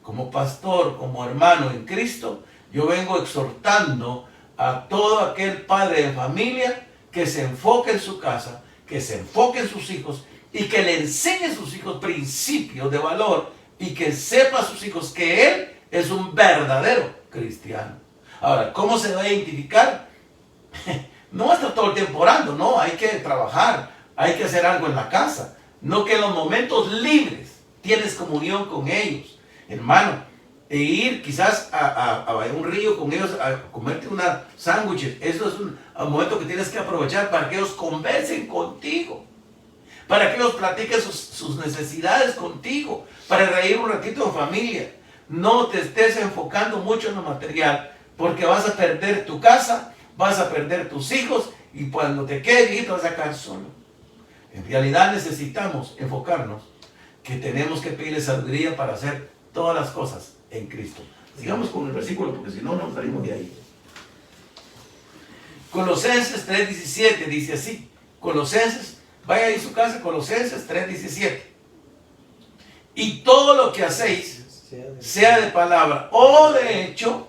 Como pastor, como hermano en Cristo, yo vengo exhortando a todo aquel padre de familia que se enfoque en su casa, que se enfoque en sus hijos y que le enseñe a sus hijos principios de valor y que sepa a sus hijos que él es un verdadero cristiano. Ahora, ¿cómo se va a identificar? No va a estar todo el tiempo orando, no, hay que trabajar, hay que hacer algo en la casa. No que en los momentos libres tienes comunión con ellos, hermano, e ir quizás a un río con ellos a comerte una sándwiches. Eso es un momento que tienes que aprovechar para que ellos conversen contigo, para que ellos platiquen sus necesidades contigo, para reír un ratito en familia. No te estés enfocando mucho en lo material, porque vas a perder tu casa, vas a perder tus hijos, y cuando te quedes viejito vas a quedar solo. En realidad necesitamos enfocarnos que tenemos que pedirle sabiduría para hacer todas las cosas en Cristo. Sigamos con el versículo, porque si no, no salimos de ahí. Colosenses 3:17 dice así. Colosenses, vaya ahí a su casa, Colosenses 3:17. Y todo lo que hacéis, sea de palabra o de hecho,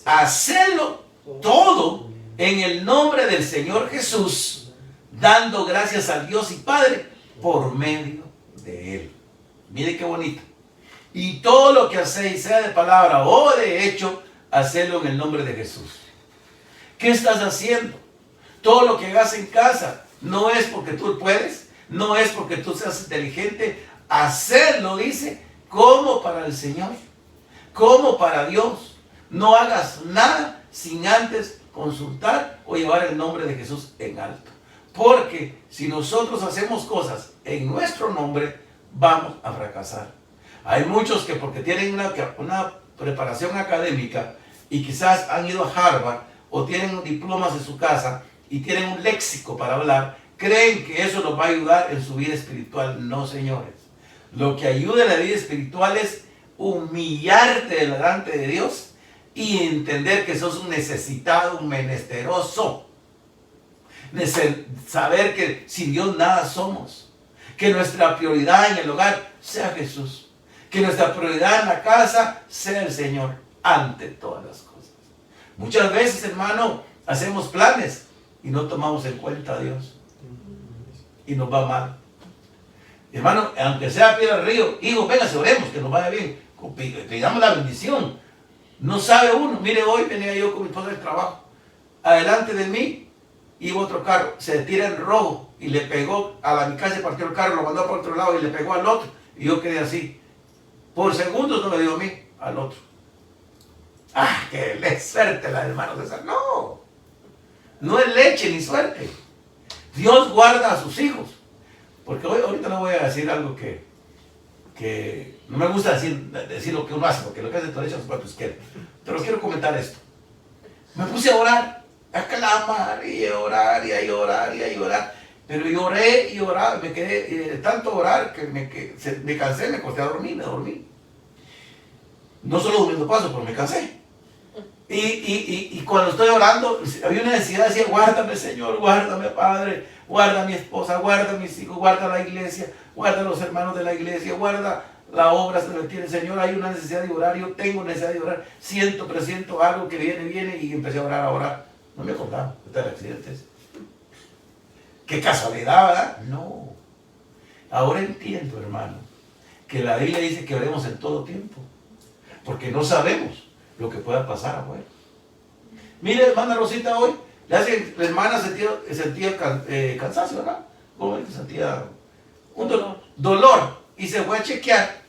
hacedlo todo en el nombre del Señor Jesús, dando gracias a Dios y Padre por medio de Él. Mire qué bonito. Y todo lo que hacéis, sea de palabra o de hecho, hacedlo en el nombre de Jesús. ¿Qué estás haciendo? Todo lo que hagas en casa no es porque tú puedes, no es porque tú seas inteligente. Hacerlo, dice, como para el Señor, como para Dios. No hagas nada sin antes consultar o llevar el nombre de Jesús en alto. Porque si nosotros hacemos cosas en nuestro nombre, vamos a fracasar. Hay muchos que porque tienen una preparación académica y quizás han ido a Harvard o tienen diplomas en su casa y tienen un léxico para hablar, creen que eso los va a ayudar en su vida espiritual. No, señores. Lo que ayuda en la vida espiritual es humillarte delante de Dios y entender que sos un necesitado, un menesteroso. Saber que sin Dios nada somos. Que nuestra prioridad en el hogar sea Jesús. Que nuestra prioridad en la casa sea el Señor ante todas las cosas. Muchas veces, hermano, hacemos planes y no tomamos en cuenta a Dios. Y nos va mal. Hermano, aunque sea pie al río, hijo, venga, oremos, que nos vaya bien. Pidamos la bendición. No sabe uno. Mire, hoy venía yo con mi esposa del trabajo. Adelante de mí iba otro carro. Se tira en rojo y le pegó a la mitad, se partió el carro, lo mandó por otro lado y le pegó al otro. Y yo quedé así. Por segundos no me dio a mí, al otro. ¡Ah, qué suerte la de hermano César! No. No es leche ni suerte. Dios guarda a sus hijos. Porque ahorita no voy a decir algo que no me gusta decir lo que uno hace, porque lo que hace tu derecha es para tu izquierda. Pero quiero comentar esto. Me puse a orar, a clamar y a orar y a llorar y a llorar. Pero lloré y oraba, me quedé de tanto orar que me cansé, me acosté a dormir, me dormí. No solo durmiendo paso, pero me cansé. Y cuando estoy orando, había una necesidad, decía, guárdame Señor, guárdame Padre, guarda a mi esposa, guarda a mis hijos, guarda la iglesia, guarda a los hermanos de la iglesia, guarda la obra se me tiene. Señor, hay una necesidad de orar, yo tengo necesidad de orar, presiento algo que viene y empecé a orar. No me acordaba, este era el accidente ese. Qué casualidad, ¿verdad? No. Ahora entiendo, hermano, que la Biblia dice que oremos en todo tiempo, porque no sabemos lo que pueda pasar afuera. Mire, hermana Rosita, hoy la hermana sentía cansancio, ¿verdad? ¿Cómo es que sentía? Un dolor. Y se fue a chequear.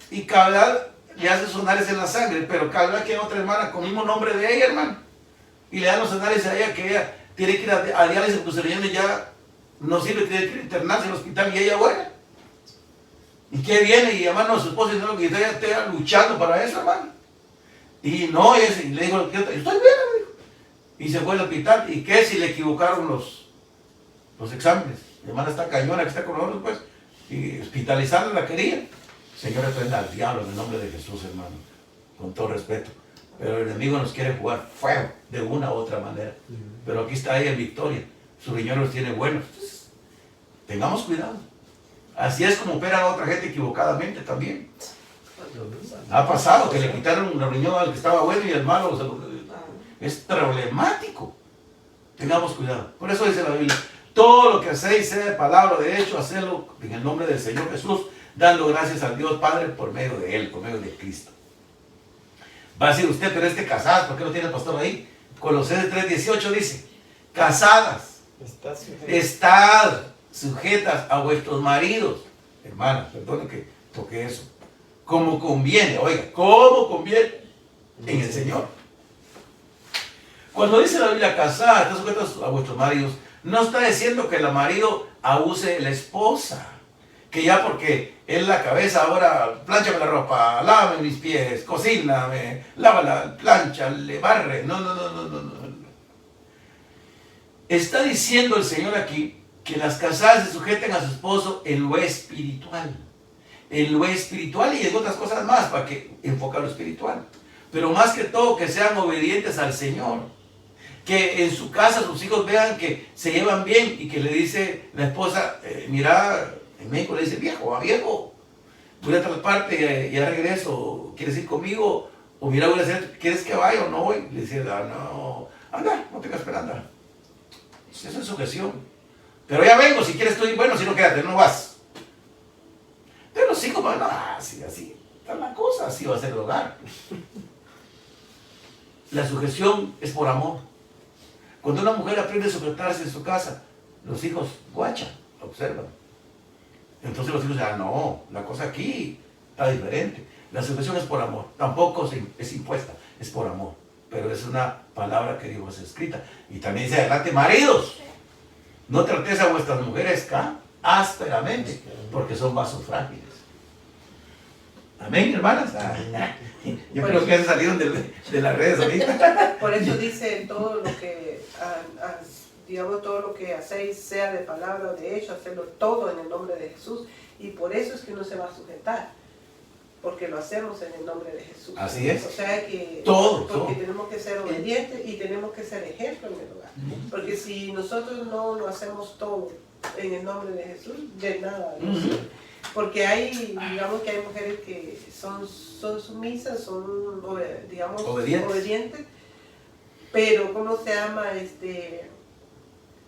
Y cada vez le hace los análisis en la sangre, pero cada vez que hay otra hermana con el mismo nombre de ella, hermano, y le dan los análisis a ella, que ella tiene que ir a diálisis porque su riñón ya no sirve, tiene que internarse en el hospital y ella buena. ¿Y qué viene? Y hermano, a su esposa y no, que está luchando para eso, hermano. Y no, y le dijo, estoy bien, le dijo. Y se fue al hospital. ¿Y qué si le equivocaron los exámenes? Mi hermana está cañona, que está con nosotros, pues. Y hospitalizarla la quería. Señor, reprenda al diablo en el nombre de Jesús, hermano. Con todo respeto. Pero el enemigo nos quiere jugar fuego de una u otra manera. Pero aquí está ella en victoria. Sus riñones los tiene buenos. Entonces, tengamos cuidado. Así es como opera a otra gente equivocadamente también. Ha pasado que le quitaron un riñón al que estaba bueno y el malo. O sea, es problemático. Tengamos cuidado. Por eso dice la Biblia, todo lo que hacéis, sea de palabra o de hecho, hacedlo en el nombre del Señor Jesús, dando gracias al Dios Padre por medio de Él, por medio de Cristo. Va a decir usted, pero casada, ¿por qué no tiene el pastor ahí? Colosenses 3:18 dice, casadas, estad sujetas a vuestros maridos. Hermanas, perdone que toque eso. Como conviene, oiga, como conviene en el Señor. Cuando dice la Biblia casada, estad sujetas a vuestros maridos, no está diciendo que el marido abuse de la esposa. Que ya porque es la cabeza, ahora plánchame la ropa, lávame mis pies, cocíname, lávala, plancha, le barre. No. Está diciendo el Señor aquí que las casadas se sujeten a su esposo en lo espiritual. En lo espiritual y en otras cosas más, para que enfocar lo espiritual. Pero más que todo que sean obedientes al Señor. Que en su casa sus hijos vean que se llevan bien y que le dice la esposa, mira, en México le dice, viejo, voy a tal parte y ya regreso, ¿quieres ir conmigo? O mira, voy a hacer, ¿quieres que vaya o no voy? Le dice, no, anda, no tengas pena, anda. Eso es sujeción. Pero ya vengo, si quieres estoy, bueno, si no quédate, no vas. Pero los hijos van, así está la cosa, así va a ser el hogar. La sujeción es por amor. Cuando una mujer aprende a sujetarse en su casa, los hijos guachan, observan. Entonces los hijos dicen, no, la cosa aquí está diferente. La sujeción es por amor, tampoco es impuesta, es por amor. Pero es una palabra que Dios escrita. Y también dice adelante, maridos, no tratéis a vuestras mujeres ásperamente, porque son vasos frágiles. Amén, hermanas. Yo creo que salieron de las redes ahorita. Por eso dice todo lo que, digamos, todo lo que hacéis, sea de palabra o de hecho, hacerlo todo en el nombre de Jesús. Y por eso es que no se va a sujetar, porque lo hacemos en el nombre de Jesús. Así es. O sea que todo. tenemos que ser obedientes y tenemos que ser ejemplo en el hogar. Porque si nosotros no lo hacemos todo en el nombre de Jesús, de nada. Porque digamos que hay mujeres que son sumisas, son, digamos, obedientes, pero ¿cómo se llama?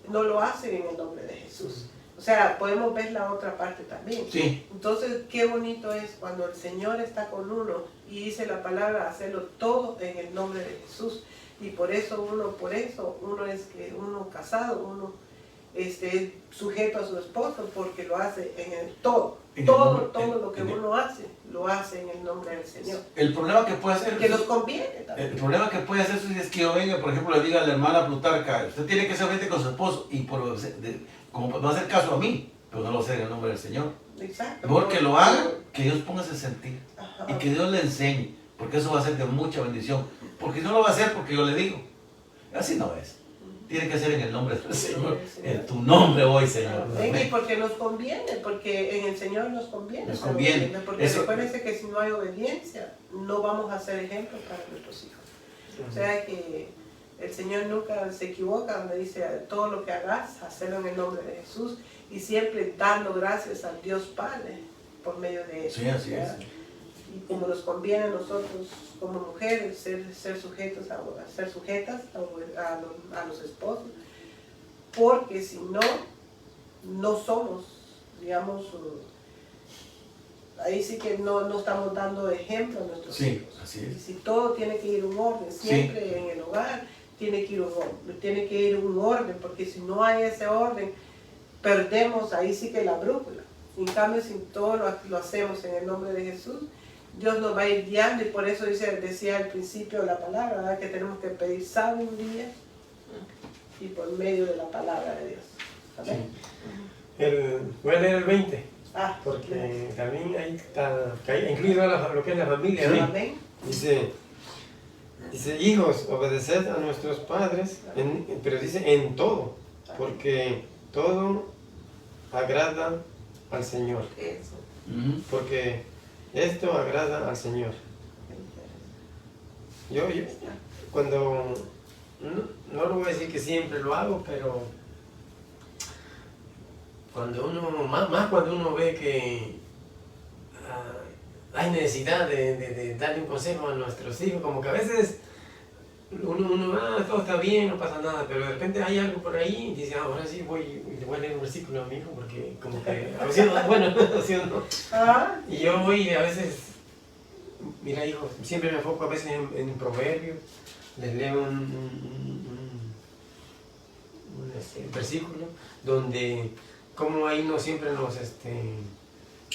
No lo hacen en el nombre de Jesús. O sea, podemos ver la otra parte también. Sí. Entonces, qué bonito es cuando el Señor está con uno y dice la palabra, hacerlo todo en el nombre de Jesús. Y por eso uno es que uno casado, uno sujeto a su esposo, porque lo hace en el todo. Todo lo que uno hace, lo hace hace en el nombre del Señor. El problema que puede hacer... Que nos conviene también. El problema que puede hacer es que yo venga, por ejemplo, le diga a la hermana Plutarca, usted tiene que ser frente con su esposo, y como va a hacer caso a mí, pero no lo hacer en el nombre del Señor. Exacto. Mejor que lo haga, que Dios ponga ese sentir. Ajá. Y que Dios le enseñe, porque eso va a ser de mucha bendición. Porque no lo va a hacer porque yo le digo. Así no es. Tiene que ser en el nombre del Señor. En tu nombre hoy, Señor. Y porque nos conviene, porque en el Señor nos conviene. Nos conviene. Porque Eso. recuérdense que si no hay obediencia, no vamos a ser ejemplos para nuestros hijos. O sea que el Señor nunca se equivoca donde dice todo lo que hagas, hacerlo en el nombre de Jesús y siempre dando gracias al Dios Padre por medio de eso. Sí, así es. Y como nos conviene a nosotros como mujeres ser sujetas a los esposos, porque si no, no somos, digamos, ahí sí que no estamos dando ejemplo a nuestros hijos. Sí, así es. Y si todo tiene que ir un orden, siempre en el hogar tiene que ir un orden, porque si no hay ese orden, perdemos ahí sí que la brújula. En cambio, si todo lo hacemos en el nombre de Jesús, Dios nos va a ir guiando, y por eso decía al principio la palabra, ¿verdad? Que tenemos que pedir sabiduría y por medio de la palabra de Dios. ¿Amén? Voy a leer el 20, Ah, porque también ahí está incluido lo que es la familia, ¿no? amén. Dice, hijos, obedeced a nuestros padres, pero dice en todo, porque todo agrada al Señor. Eso. Porque esto agrada al Señor. Yo cuando, no lo voy a decir que siempre lo hago, pero cuando más cuando uno ve que hay necesidad de darle un consejo a nuestros hijos, como que a veces uno todo está bien, no pasa nada, pero de repente hay algo por ahí y dice, ahora sí le voy a leer un versículo a mi hijo, porque como que, bueno, y yo voy a veces, mira hijo, siempre me enfoco a veces en Proverbios, les leo un versículo donde como ahí no siempre nos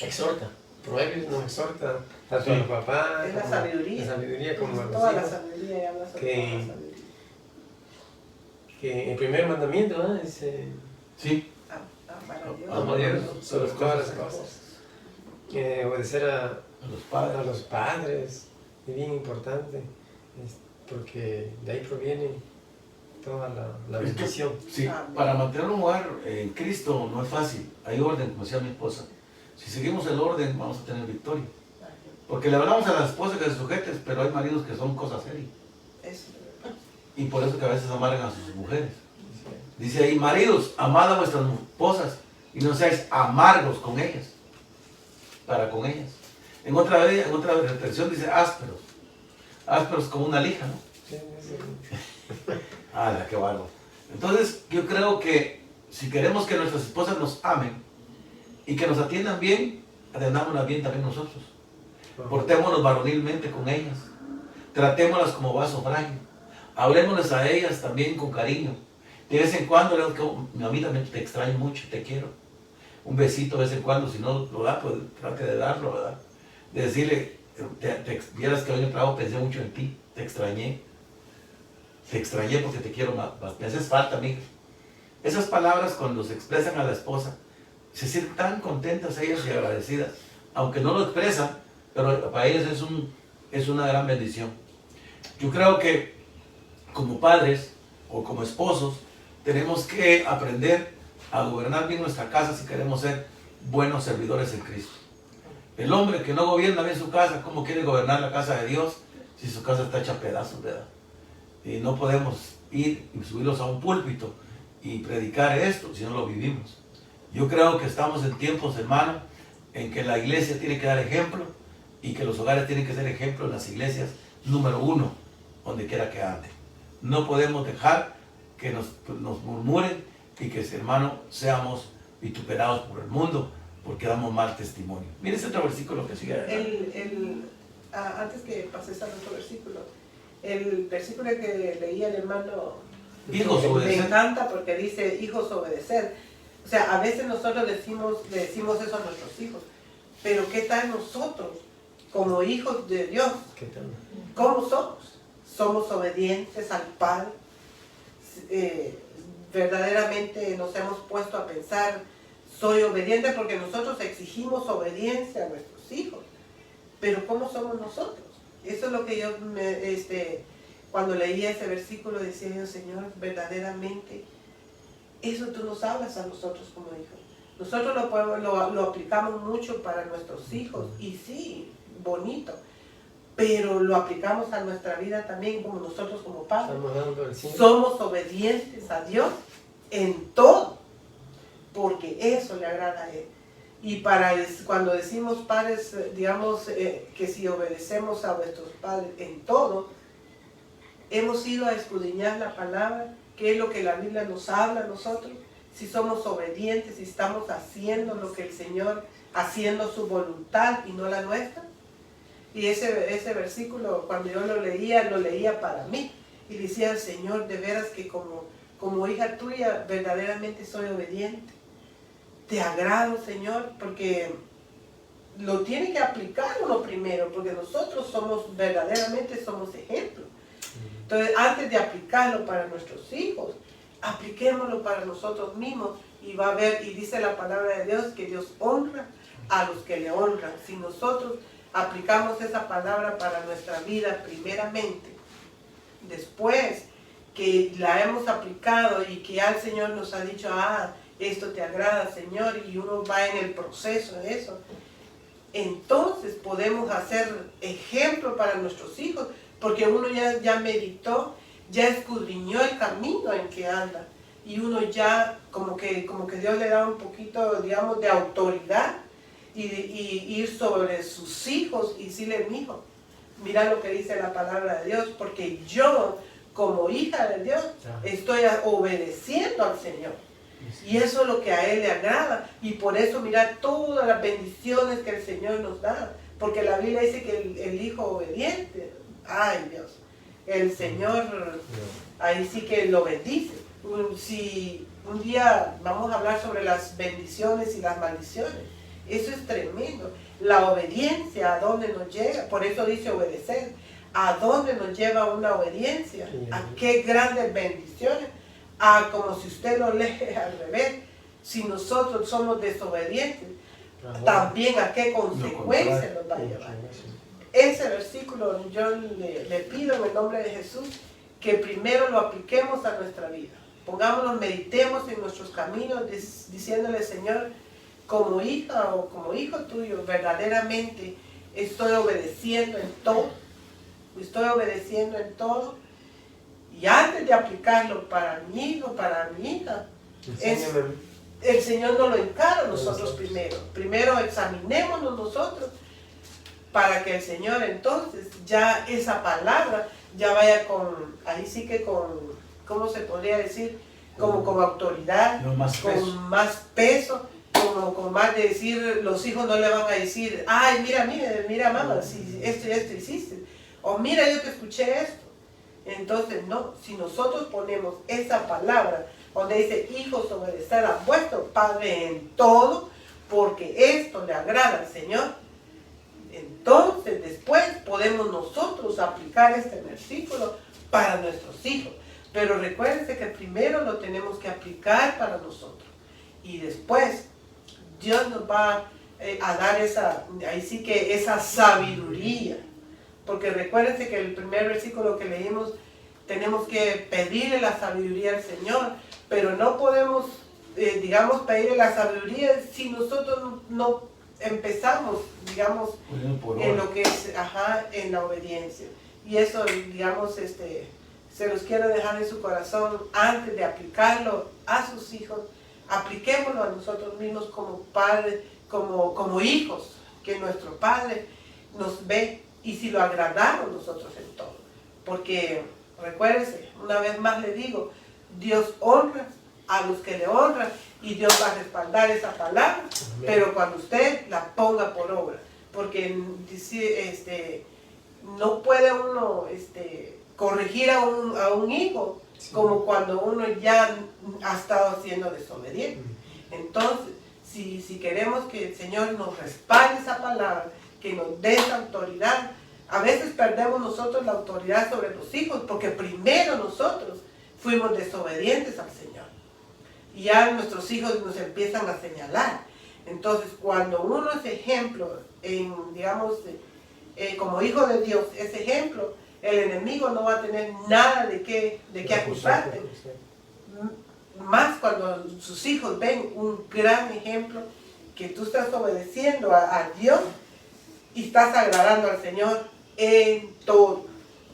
exhorta. Proverbios nos exhorta tanto a los papás, Es la sabiduría. La sabiduría como a los Toda la hijos. sabiduría habla sobre toda la sabiduría. Que el primer mandamiento, ¿no? Dice, Sí. Amar a Dios. Amar a Dios sobre todas las cosas. Obedecer a los padres es bien importante, porque de ahí proviene toda la bendición. Sí, para mantener un hogar en Cristo no es fácil. Hay orden, como decía mi esposa. Si seguimos el orden, vamos a tener victoria. Porque le hablamos a las esposas que se sujetes, pero hay maridos que son cosas serias. Y por eso que a veces amargan a sus mujeres. Dice ahí, maridos, amad a vuestras esposas y no seáis amargos con ellas, para con ellas. En otra restricción dice ásperos. Ásperos como una lija, ¿no? Sí. ¡Hala, qué bárbaro! Entonces, yo creo que si queremos que nuestras esposas nos amen y que nos atiendan bien, atendámoslas bien también nosotros. Portémonos varonilmente con ellas. Tratémoslas como vaso frágil. Hablemosles a ellas también con cariño. De vez en cuando, a mí también te extraño mucho, te quiero. Un besito de vez en cuando, si no lo da, pues trate de darlo, ¿verdad? De decirle, vieras que hoy en el trabajo pensé mucho en ti, te extrañé. Te extrañé porque te quiero más, me haces falta, amiga. Esas palabras cuando se expresan a la esposa, se sienten tan contentas ellas y agradecidas, aunque no lo expresan, pero para ellas es una gran bendición. Yo creo que como padres o como esposos tenemos que aprender a gobernar bien nuestra casa si queremos ser buenos servidores en Cristo. El hombre que no gobierna bien su casa, ¿cómo quiere gobernar la casa de Dios si su casa está hecha a pedazos, verdad? Y no podemos ir y subirlos a un púlpito y predicar esto si no lo vivimos. Yo creo que estamos en tiempos, hermano, en que la iglesia tiene que dar ejemplo y que los hogares tienen que ser ejemplo en las iglesias número 1, donde quiera que ande. No podemos dejar que nos murmuren y que, hermano, seamos vituperados por el mundo porque damos mal testimonio. Mire ese otro versículo que sigue. Antes que pases al otro versículo, el versículo que leía el hermano hijos, me obedecer. encanta porque dice hijos obedecer. O sea, a veces nosotros le decimos eso a nuestros hijos, pero ¿qué tal nosotros como hijos de Dios, ¿Qué tal? ¿cómo somos? Somos obedientes al Padre. Verdaderamente nos hemos puesto a pensar, soy obediente, porque nosotros exigimos obediencia a nuestros hijos, pero ¿cómo somos nosotros? Eso es lo que yo cuando leía ese versículo decía yo, Señor, verdaderamente eso tú nos hablas a nosotros como hijos. Nosotros lo aplicamos mucho para nuestros hijos, y sí, bonito, pero lo aplicamos a nuestra vida también, como nosotros como padres. Estamos dando el sí. Somos obedientes a Dios en todo, porque eso le agrada a Él. Y cuando decimos padres, digamos que si obedecemos a nuestros padres en todo, hemos ido a escudriñar la palabra, que es lo que la Biblia nos habla a nosotros, si somos obedientes, si estamos haciendo lo que el Señor, haciendo su voluntad y no la nuestra. Y ese versículo, cuando yo lo leía para mí, y decía al Señor, de veras que como hija tuya, verdaderamente soy obediente. Te agrado, Señor, porque lo tiene que aplicar uno primero, porque nosotros verdaderamente somos ejemplos. Entonces, antes de aplicarlo para nuestros hijos, apliquémoslo para nosotros mismos, y va a ver, y dice la palabra de Dios, que Dios honra a los que le honran. Si nosotros aplicamos esa palabra para nuestra vida primeramente, después que la hemos aplicado y que ya el Señor nos ha dicho, esto te agrada, Señor, y uno va en el proceso de eso, entonces podemos hacer ejemplo para nuestros hijos, porque uno ya meditó, ya escudriñó el camino en que anda, y uno ya como que Dios le da un poquito, digamos, de autoridad, y ir sobre sus hijos y decirle, mijo, mira lo que dice la palabra de Dios, porque yo, como hija de Dios, estoy obedeciendo al Señor. Y eso es lo que a Él le agrada. Y por eso mira todas las bendiciones que el Señor nos da. Porque la Biblia dice que el hijo obediente, ay Dios, el Señor ahí sí que lo bendice. Si un día vamos a hablar sobre las bendiciones y las maldiciones, eso es tremendo. La obediencia, ¿a dónde nos llega? Por eso dice obedecer. ¿A dónde nos lleva una obediencia? ¿A qué grandes bendiciones? Como si usted lo lee al revés, si nosotros somos desobedientes, también a qué consecuencias nos va a llevar. Ese versículo yo le pido en el nombre de Jesús que primero lo apliquemos a nuestra vida. Pongámonos, meditemos en nuestros caminos, diciéndole, Señor, como hija o como hijo tuyo, verdaderamente estoy obedeciendo en todo. Estoy obedeciendo en todo. Y antes de aplicarlo para mi hijo, para mi hija, el Señor nos lo encarga a nosotros primero. Primero examinémonos nosotros para que el Señor entonces ya esa palabra ya vaya ahí sí que ¿cómo se podría decir? Como con autoridad, con más peso, como con más de decir, los hijos no le van a decir, ay, mira mamá, si esto y esto hiciste, o mira, yo te escuché esto. Entonces, no, si nosotros ponemos esa palabra donde dice, hijos, obedecer a vuestro Padre en todo, porque esto le agrada al Señor, entonces después podemos nosotros aplicar este versículo para nuestros hijos. Pero recuérdense que primero lo tenemos que aplicar para nosotros, y después Dios nos va a dar esa sabiduría. Porque recuérdense que el primer versículo que leímos, tenemos que pedirle la sabiduría al Señor, pero no podemos, pedirle la sabiduría si nosotros no empezamos, en lo que es, en la obediencia. Y eso, se los quiero dejar en su corazón antes de aplicarlo a sus hijos. Apliquémoslo a nosotros mismos como padres, como hijos, que nuestro Padre nos ve. Y si lo agradamos nosotros en todo. Porque, recuérdense, una vez más le digo, Dios honra a los que le honran, y Dios va a respaldar esa palabra, pero cuando usted la ponga por obra. Porque no puede uno corregir a un hijo como cuando uno ya ha estado siendo desobediente. Entonces, si queremos que el Señor nos respalde esa palabra, que nos dé esa autoridad. A veces perdemos nosotros la autoridad sobre los hijos porque primero nosotros fuimos desobedientes al Señor. Y ya nuestros hijos nos empiezan a señalar. Entonces, cuando uno es ejemplo, digamos, como hijo de Dios, es ejemplo, el enemigo no va a tener nada de qué acusarte. Más cuando sus hijos ven un gran ejemplo, que tú estás obedeciendo a Dios y estás agradando al Señor en todo.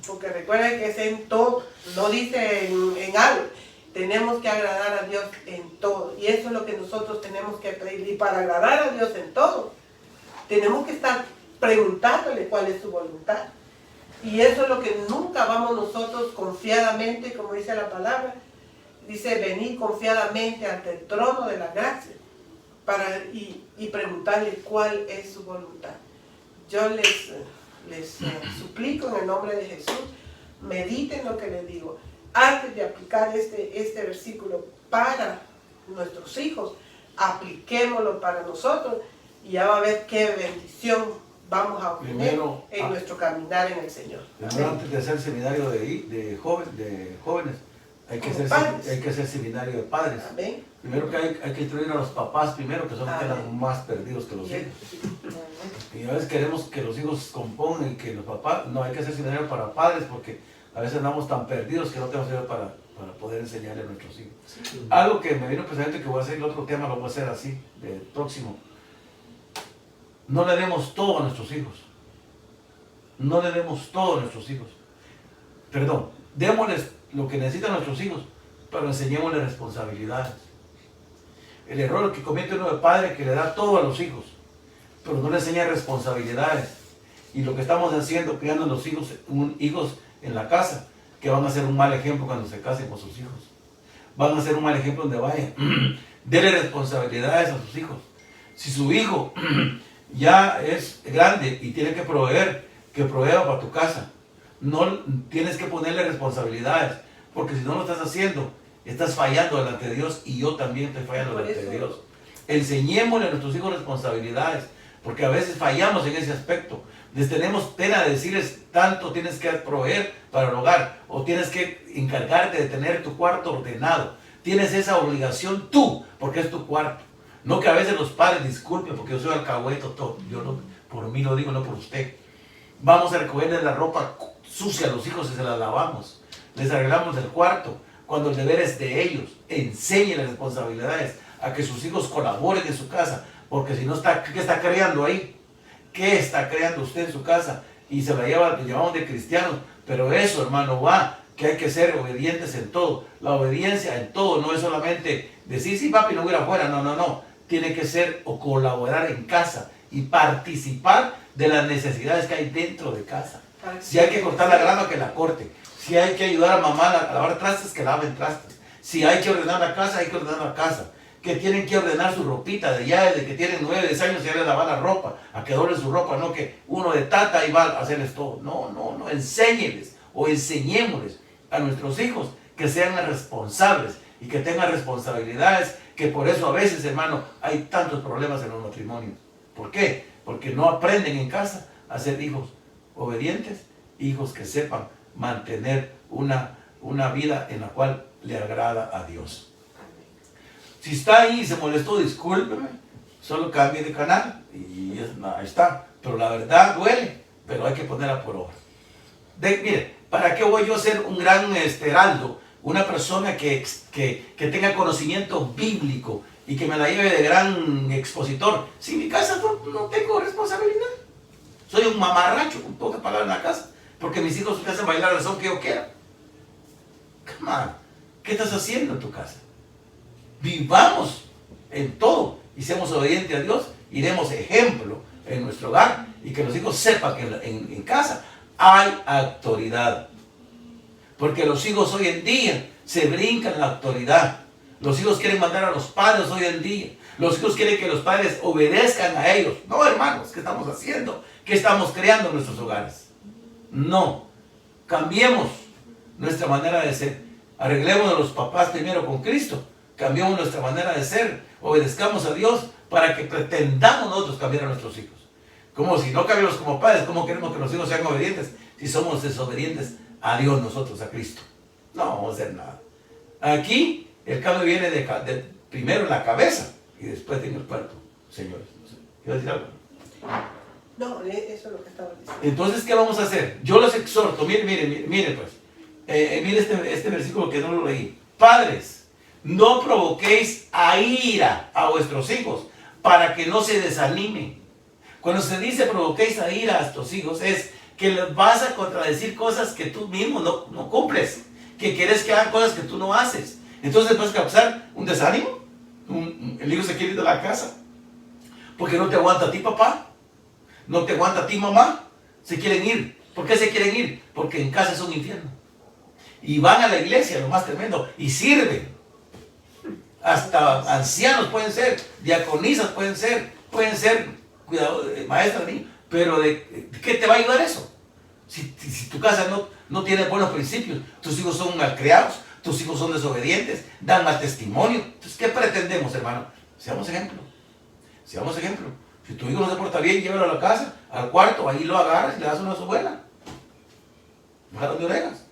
Porque recuerden que es en todo, no dice en algo. Tenemos que agradar a Dios en todo. Y eso es lo que nosotros tenemos que pedir. Y para agradar a Dios en todo, tenemos que estar preguntándole cuál es su voluntad. Y eso es lo que nunca vamos nosotros confiadamente, como dice la palabra. Dice, venir confiadamente ante el trono de la gracia y preguntarle cuál es su voluntad. Yo les suplico en el nombre de Jesús, mediten lo que les digo. Antes de aplicar este versículo para nuestros hijos, apliquémoslo para nosotros y ya va a ver qué bendición vamos a obtener en nuestro caminar en el Señor. Primero, antes de hacer seminario de jóvenes, hay que hacer seminario de padres. Amén. Primero que hay que instruir a los papás primero, que son los más perdidos que los hijos. Y a veces queremos que los hijos compongan y que los papás, no, hay que hacer seminario para padres porque a veces andamos tan perdidos que no tenemos idea para poder enseñarle a nuestros hijos. Sí. Algo que me vino precisamente que voy a hacer, el otro tema lo voy a hacer así, de próximo. No le demos todo a nuestros hijos. No le demos todo a nuestros hijos. Perdón, démosles lo que necesitan nuestros hijos, pero enseñémosles responsabilidades. El error que comete uno de padre que le da todo a los hijos, pero no le enseña responsabilidades. Y lo que estamos haciendo, criando a los hijos en la casa, que van a ser un mal ejemplo cuando se casen con sus hijos. Van a ser un mal ejemplo donde vayan. Dele responsabilidades a sus hijos. Si su hijo ya es grande y tiene que proveer, que provea para tu casa. No tienes que ponerle responsabilidades, porque si no lo estás haciendo, estás fallando delante de Dios y yo también estoy fallando delante de Dios. Enseñémosle a nuestros hijos responsabilidades, porque a veces fallamos en ese aspecto. Les tenemos pena de decirles tanto tienes que proveer para el hogar, o tienes que encargarte de tener tu cuarto ordenado. Tienes esa obligación tú, porque es tu cuarto. No que a veces los padres disculpen, porque yo soy alcahueto, todo. Yo no, por mí lo digo, no por usted. Vamos a recogerles la ropa sucia a los hijos y se la lavamos. Les arreglamos el cuarto, cuando el deber es de ellos. Enséñenles responsabilidades a que sus hijos colaboren en su casa, porque si no, ¿qué está creando ahí? ¿Qué está creando usted en su casa? Y se la llevamos de cristianos, pero eso, hermano, que hay que ser obedientes en todo. La obediencia en todo no es solamente decir, sí, papi, no voy a ir afuera, no. Tiene que ser o colaborar en casa y participar de las necesidades que hay dentro de casa. Si hay que cortar la grama, que la corte. Si hay que ayudar a mamá a lavar trastes, que laven trastes. Si hay que ordenar la casa, hay que ordenar la casa. Que tienen que ordenar su ropita, de ya desde que tienen 9, 10 años ya les lavar la ropa, a que doblen su ropa, no que uno de tata y va a hacerles todo. No, enséñeles o enseñémosles a nuestros hijos que sean responsables y que tengan responsabilidades, que por eso a veces, hermano, hay tantos problemas en los matrimonios. ¿Por qué? Porque no aprenden en casa a ser hijos obedientes, hijos que sepan mantener una vida en la cual le agrada a Dios. Si está ahí y se molestó, discúlpeme, solo cambie de canal y ahí está. Pero la verdad duele, pero hay que ponerla por obra. Mire, ¿para qué voy yo a ser un gran heraldo? Una persona que tenga conocimiento bíblico y que me la lleve de gran expositor. Si en mi casa no tengo responsabilidad. Soy un mamarracho, con pocas palabras en la casa, porque mis hijos me hacen bailar el son que yo quiera. Come on, ¿qué estás haciendo en tu casa? Vivamos en todo y seamos obedientes a Dios y demos ejemplo en nuestro hogar y que los hijos sepan que en casa hay autoridad. Porque los hijos hoy en día se brincan la autoridad. Los hijos quieren mandar a los padres hoy en día. Los hijos quieren que los padres obedezcan a ellos. No, hermanos, ¿qué estamos haciendo? ¿Qué estamos creando en nuestros hogares? No. Cambiemos nuestra manera de ser. Arreglemos a los papás primero con Cristo. Cambiemos nuestra manera de ser. Obedezcamos a Dios para que pretendamos nosotros cambiar a nuestros hijos. Como si no cabemos como padres, ¿cómo queremos que los hijos sean obedientes si somos desobedientes a Dios nosotros, a Cristo? No vamos a hacer nada. Aquí el cambio viene primero en la cabeza y después en el cuerpo, señores. No sé, ¿quiero decir algo? No, eso es lo que estaba diciendo. Entonces, ¿qué vamos a hacer? Yo los exhorto, mire pues, mire este versículo que no lo leí. Padres, no provoquéis a ira a vuestros hijos para que no se desanimen. Cuando se dice provoquéis a ira a vuestros hijos, es que les vas a contradecir cosas que tú mismo no cumples, que quieres que hagan cosas que tú no haces. Entonces puedes causar un desánimo. El hijo se quiere ir de la casa porque no te aguanta a ti, papá. No te aguanta a ti, mamá. Se quieren ir. ¿Por qué se quieren ir? Porque en casa es un infierno. Y van a la iglesia, lo más tremendo, y sirven. Hasta ancianos pueden ser, diaconisas pueden ser maestras de niños. Pero ¿de qué te va a ayudar eso? Si tu casa no tiene buenos principios, tus hijos son malcriados, tus hijos son desobedientes, dan mal testimonio. Entonces, ¿qué pretendemos, hermano? Seamos ejemplo. Seamos ejemplo. Si tu hijo no se porta bien, llévalo a la casa, al cuarto, ahí lo agarras y le das una a su abuela. Jalón de orejas.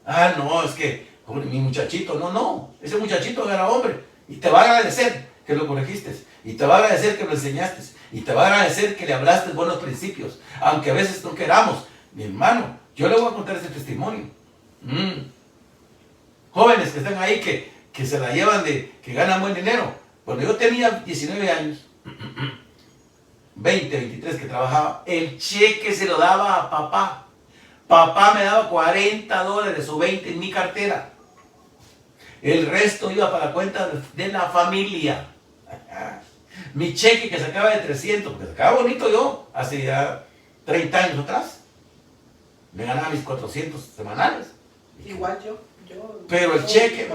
Ah, no, es que mi muchachito, no. Ese muchachito era hombre y te va a agradecer que lo corregiste, y te va a agradecer que lo enseñaste, y te va a agradecer que le hablaste buenos principios, aunque a veces no queramos. Mi hermano, yo le voy a contar ese testimonio. Jóvenes que están ahí que se la llevan que ganan buen dinero. Cuando yo tenía 19 años, 20, 23 que trabajaba, el cheque se lo daba a papá. Papá me daba $40 o 20 en mi cartera. El resto iba para la cuenta de la familia. Mi cheque que sacaba de 300, porque sacaba bonito yo, hace ya 30 años atrás. Me ganaba mis 400 semanales. Igual yo. Pero el cheque,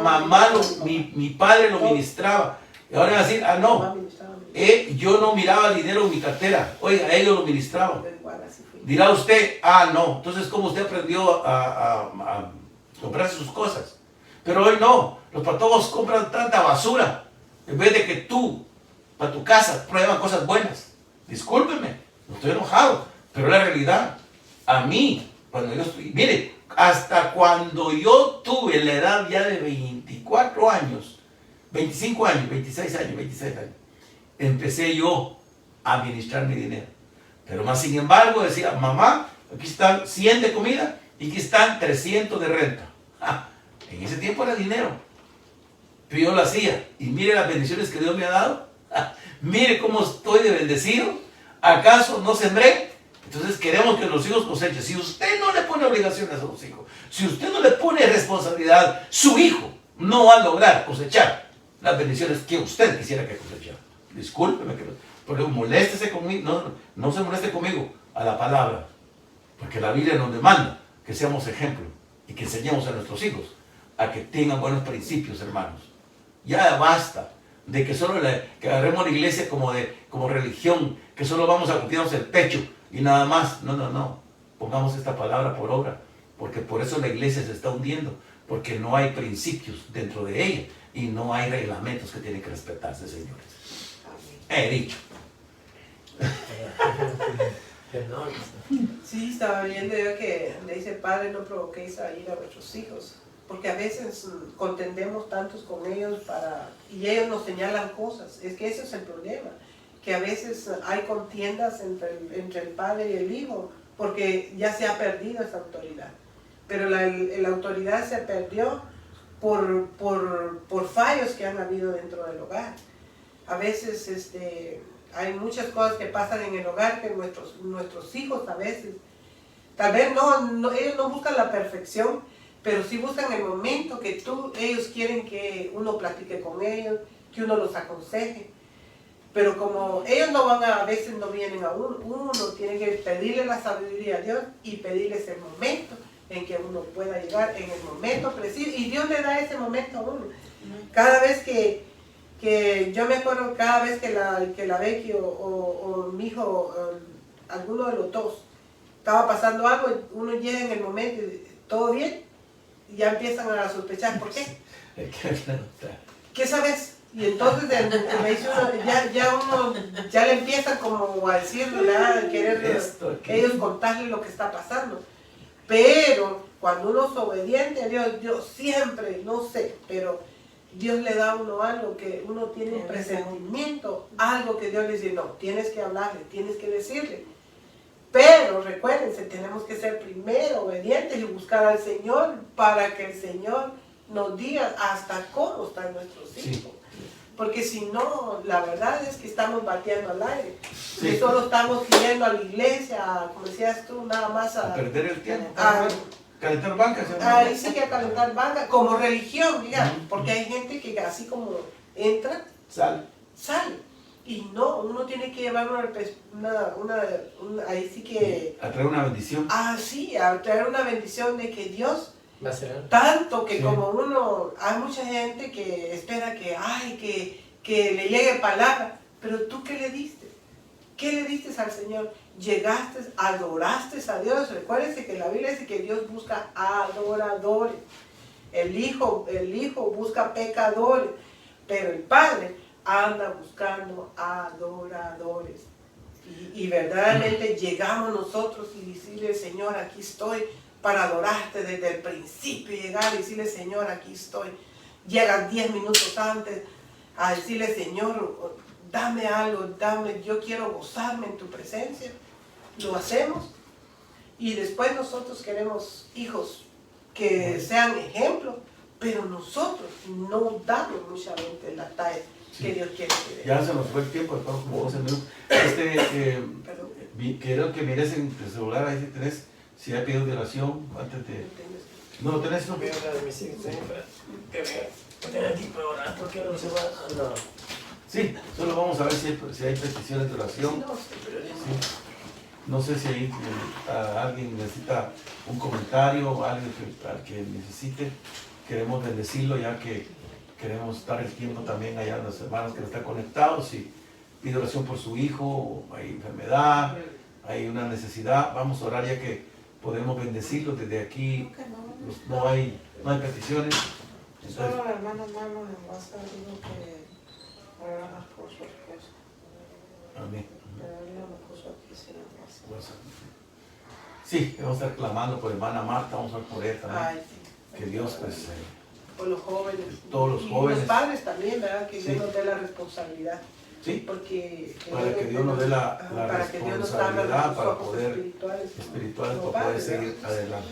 mi padre lo ministraba. Y ahora van a decir, no, yo no miraba el dinero en mi cartera. Oiga, ellos lo ministraban. Dirá usted, no, entonces ¿cómo usted aprendió a comprarse sus cosas? Pero hoy no, los patojos compran tanta basura, en vez de que tú, para tu casa, prueban cosas buenas. Discúlpeme, no estoy enojado, pero la realidad, a mí, cuando yo estoy, mire, hasta cuando yo tuve la edad ya de 24 años, 25 años, 26 años, empecé yo a administrar mi dinero. Pero más sin embargo decía, mamá, aquí están 100 de comida y aquí están 300 de renta. En ese tiempo era dinero. Pero yo lo hacía. Y mire las bendiciones que Dios me ha dado. Mire cómo estoy de bendecido. ¿Acaso no sembré? Entonces queremos que los hijos cosechen. Si usted no le pone obligaciones a sus hijos, si usted no le pone responsabilidad, su hijo no va a lograr cosechar las bendiciones que usted quisiera que cosechara. Discúlpeme, pero moléstese conmigo, no se moleste conmigo a la palabra, porque la Biblia nos demanda que seamos ejemplo y que enseñemos a nuestros hijos a que tengan buenos principios, hermanos. Ya basta de que solo que agarremos la iglesia como religión, que solo vamos a golpearnos el pecho y nada más. No. Pongamos esta palabra por obra, porque por eso la iglesia se está hundiendo, porque no hay principios dentro de ella y no hay reglamentos que tienen que respetarse, señores. He dicho. Sí, estaba viendo yo que le dice, padre, no provoquéis a ir a vuestros hijos, porque a veces contendemos tantos con ellos y ellos nos señalan cosas. Es que ese es el problema, que a veces hay contiendas entre el padre y el hijo, porque ya se ha perdido esa autoridad. Pero la autoridad se perdió por fallos que han habido dentro del hogar. A veces hay muchas cosas que pasan en el hogar que nuestros hijos a veces, tal vez ellos no buscan la perfección, pero sí buscan el momento que ellos quieren que uno platique con ellos, que uno los aconseje. Pero como ellos a veces no vienen a uno tiene que pedirle la sabiduría a Dios y pedirles el momento en que uno pueda llegar en el momento preciso. Y Dios le da ese momento a uno. Cada vez que yo me acuerdo, cada vez que la Becky o mi hijo, alguno de los dos, estaba pasando algo, uno llega en el momento y todo bien, y ya empiezan a sospechar. ¿Por qué? ¿Qué sabes? Y entonces me dice uno, ya le empieza como a decirle, a querer ellos contarle lo que está pasando. Pero cuando uno es obediente a Dios, Dios siempre, no sé, pero Dios le da a uno algo que uno tiene un presentimiento, algo que Dios le dice, no, tienes que hablarle, tienes que decirle. Pero recuérdense, tenemos que ser primero obedientes y buscar al Señor para que el Señor nos diga hasta cómo están nuestros hijos. Sí. Porque si no, la verdad es que estamos bateando al aire. Sí. Que solo estamos yendo a la iglesia, como decías tú, nada más a perder el tiempo. Calentar bancas. Ahí sí que a calentar bancas, como religión, digamos. Porque hay gente que así como entra, sale. Y no, uno tiene que llevar ahí sí que... A traer una bendición. Sí, a traer una bendición de que Dios... Tanto que sí. Como uno, hay mucha gente que espera que le llegue palabra, pero tú ¿qué le diste? ¿Qué le diste al Señor? Llegaste, adoraste a Dios. Recuérdense que la Biblia dice que Dios busca adoradores. El Hijo busca pecadores, pero el Padre anda buscando adoradores. Y verdaderamente llegamos nosotros y decirle, Señor, aquí estoy para adorarte desde el principio, llegar y decirle, Señor, aquí estoy. Llegas 10 minutos antes a decirle, Señor, dame algo, yo quiero gozarme en tu presencia. Lo hacemos y después nosotros queremos hijos que sean ejemplos, pero nosotros no damos mucha veces la talla que Dios quiere que dé. Ya se nos fue el tiempo, estamos como 12 minutos. Quiero que mires en tu celular, ahí si tenés, si hay pedido de oración antes de... ¿No lo tenés? No. Voy a hablar de mis hijos, que tener aquí para orar, porque no se va a... No. Sí, solo vamos a ver si hay peticiones de oración. Sí. No sé si ahí alguien necesita un comentario o alguien que necesite. Queremos bendecirlo ya que queremos dar el tiempo también allá a los hermanos que están conectados y pide oración por su hijo, hay enfermedad, hay una necesidad. Vamos a orar ya que podemos bendecirlo desde aquí. No hay peticiones. Entonces, solo el hermano en WhatsApp dijo que orara por su esposa. Amén. Pero él no lo puso aquí, sino en WhatsApp. Sí, vamos a estar clamando por hermana Marta, vamos a orar por ella también. Ay, sí. Que Dios pues... por los jóvenes. Todos los jóvenes. Y los padres también, ¿verdad? Que Dios nos dé la responsabilidad. Sí, porque para que Dios nos dé la responsabilidad para poder espirituales para poder seguir adelante.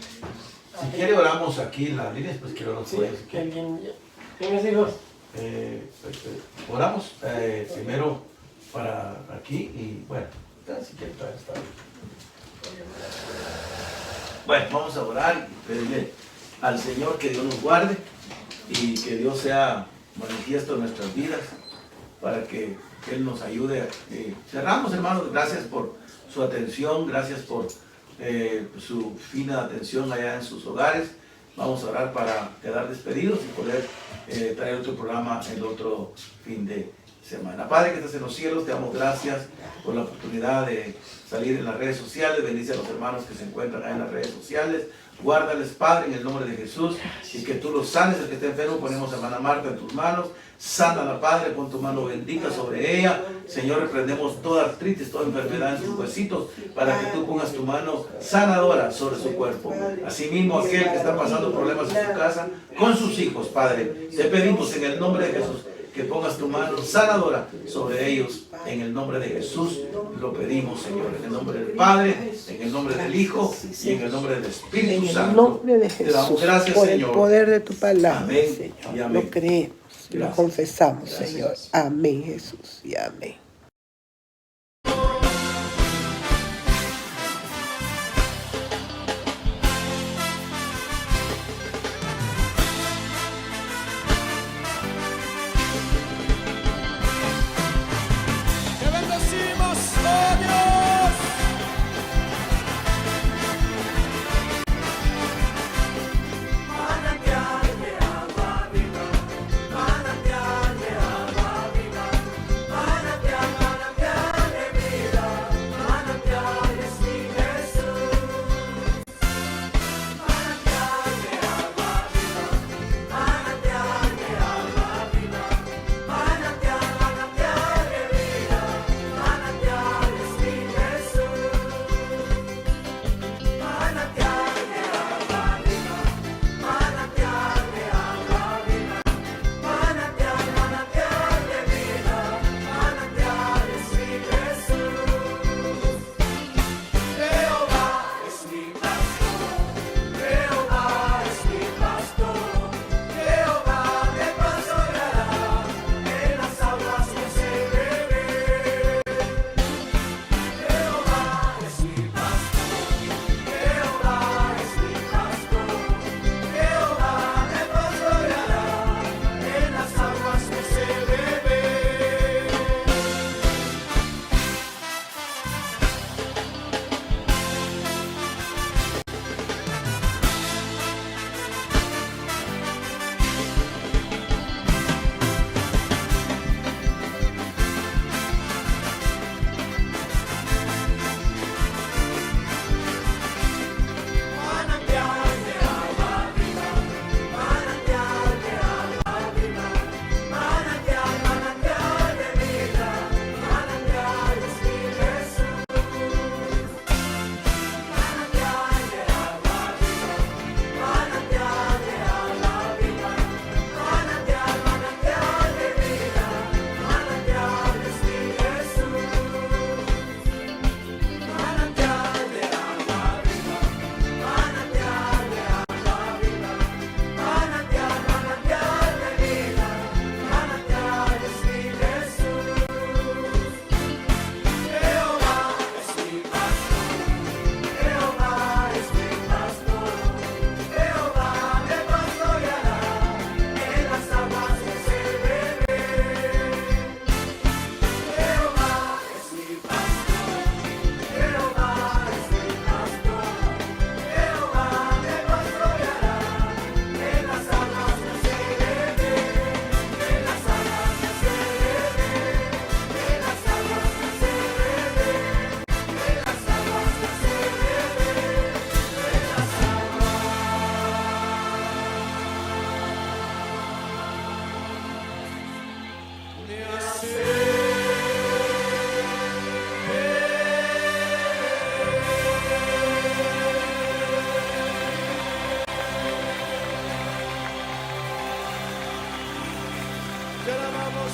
Si quiere oramos aquí en las líneas, pues quiero oramos. ¿Tienes hijos? Oramos primero para aquí y bueno, si quiere está bien. Bueno, vamos a orar y pedirle al Señor que Dios nos guarde y que Dios sea manifiesto en nuestras vidas para que Él nos ayude. Cerramos, hermanos, gracias por su atención, gracias por su fina atención allá en sus hogares. Vamos a orar para quedar despedidos y poder traer otro programa el otro fin de semana. Padre que estás en los cielos, te damos gracias por la oportunidad de salir en las redes sociales. Bendice a los hermanos que se encuentran ahí en las redes sociales. Guárdales, Padre, en el nombre de Jesús, y que tú los sanes. El que esté enfermo, ponemos a hermana Marta en tus manos. Sánala, Padre, pon tu mano bendita sobre ella. Señor, reprendemos toda artritis, toda enfermedad en sus huesitos, para que tú pongas tu mano sanadora sobre su cuerpo. Asimismo, aquel que está pasando problemas en su casa, con sus hijos, Padre, te pedimos en el nombre de Jesús, que pongas tu mano sanadora sobre ellos. En el nombre de Jesús lo pedimos, Señor. En el nombre del Padre, en el nombre del Hijo y en el nombre del Espíritu Santo. En el nombre de Jesús, te damos gracias, por Señor. El poder de tu palabra, amén, Señor. Y amén. Lo creemos, lo confesamos, gracias, Señor. Amén, Jesús, y amén. Manantial de agua viva,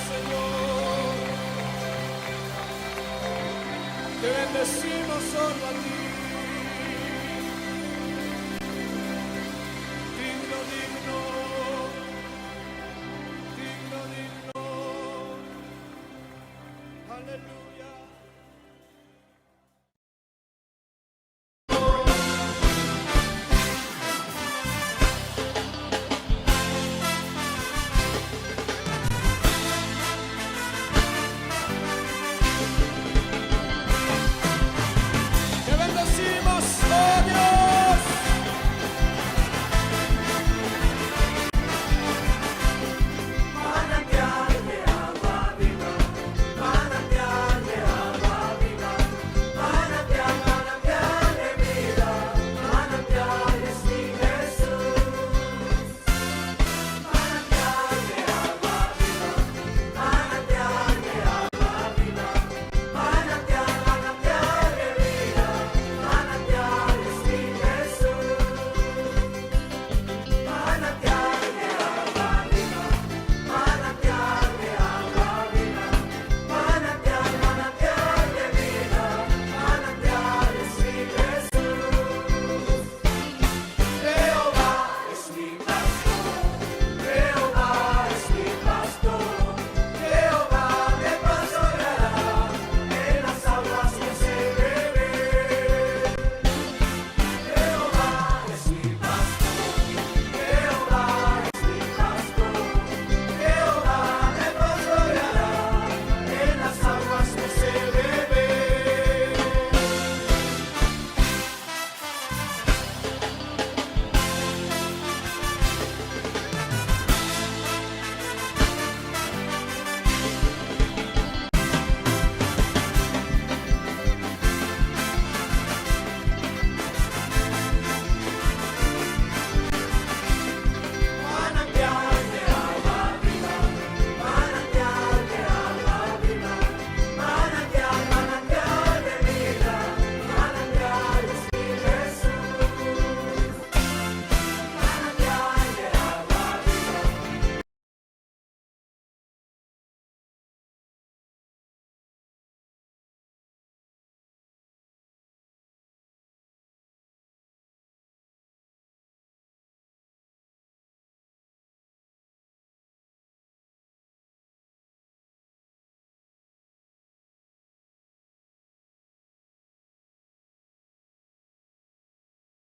Señor. Te bendecimos solo a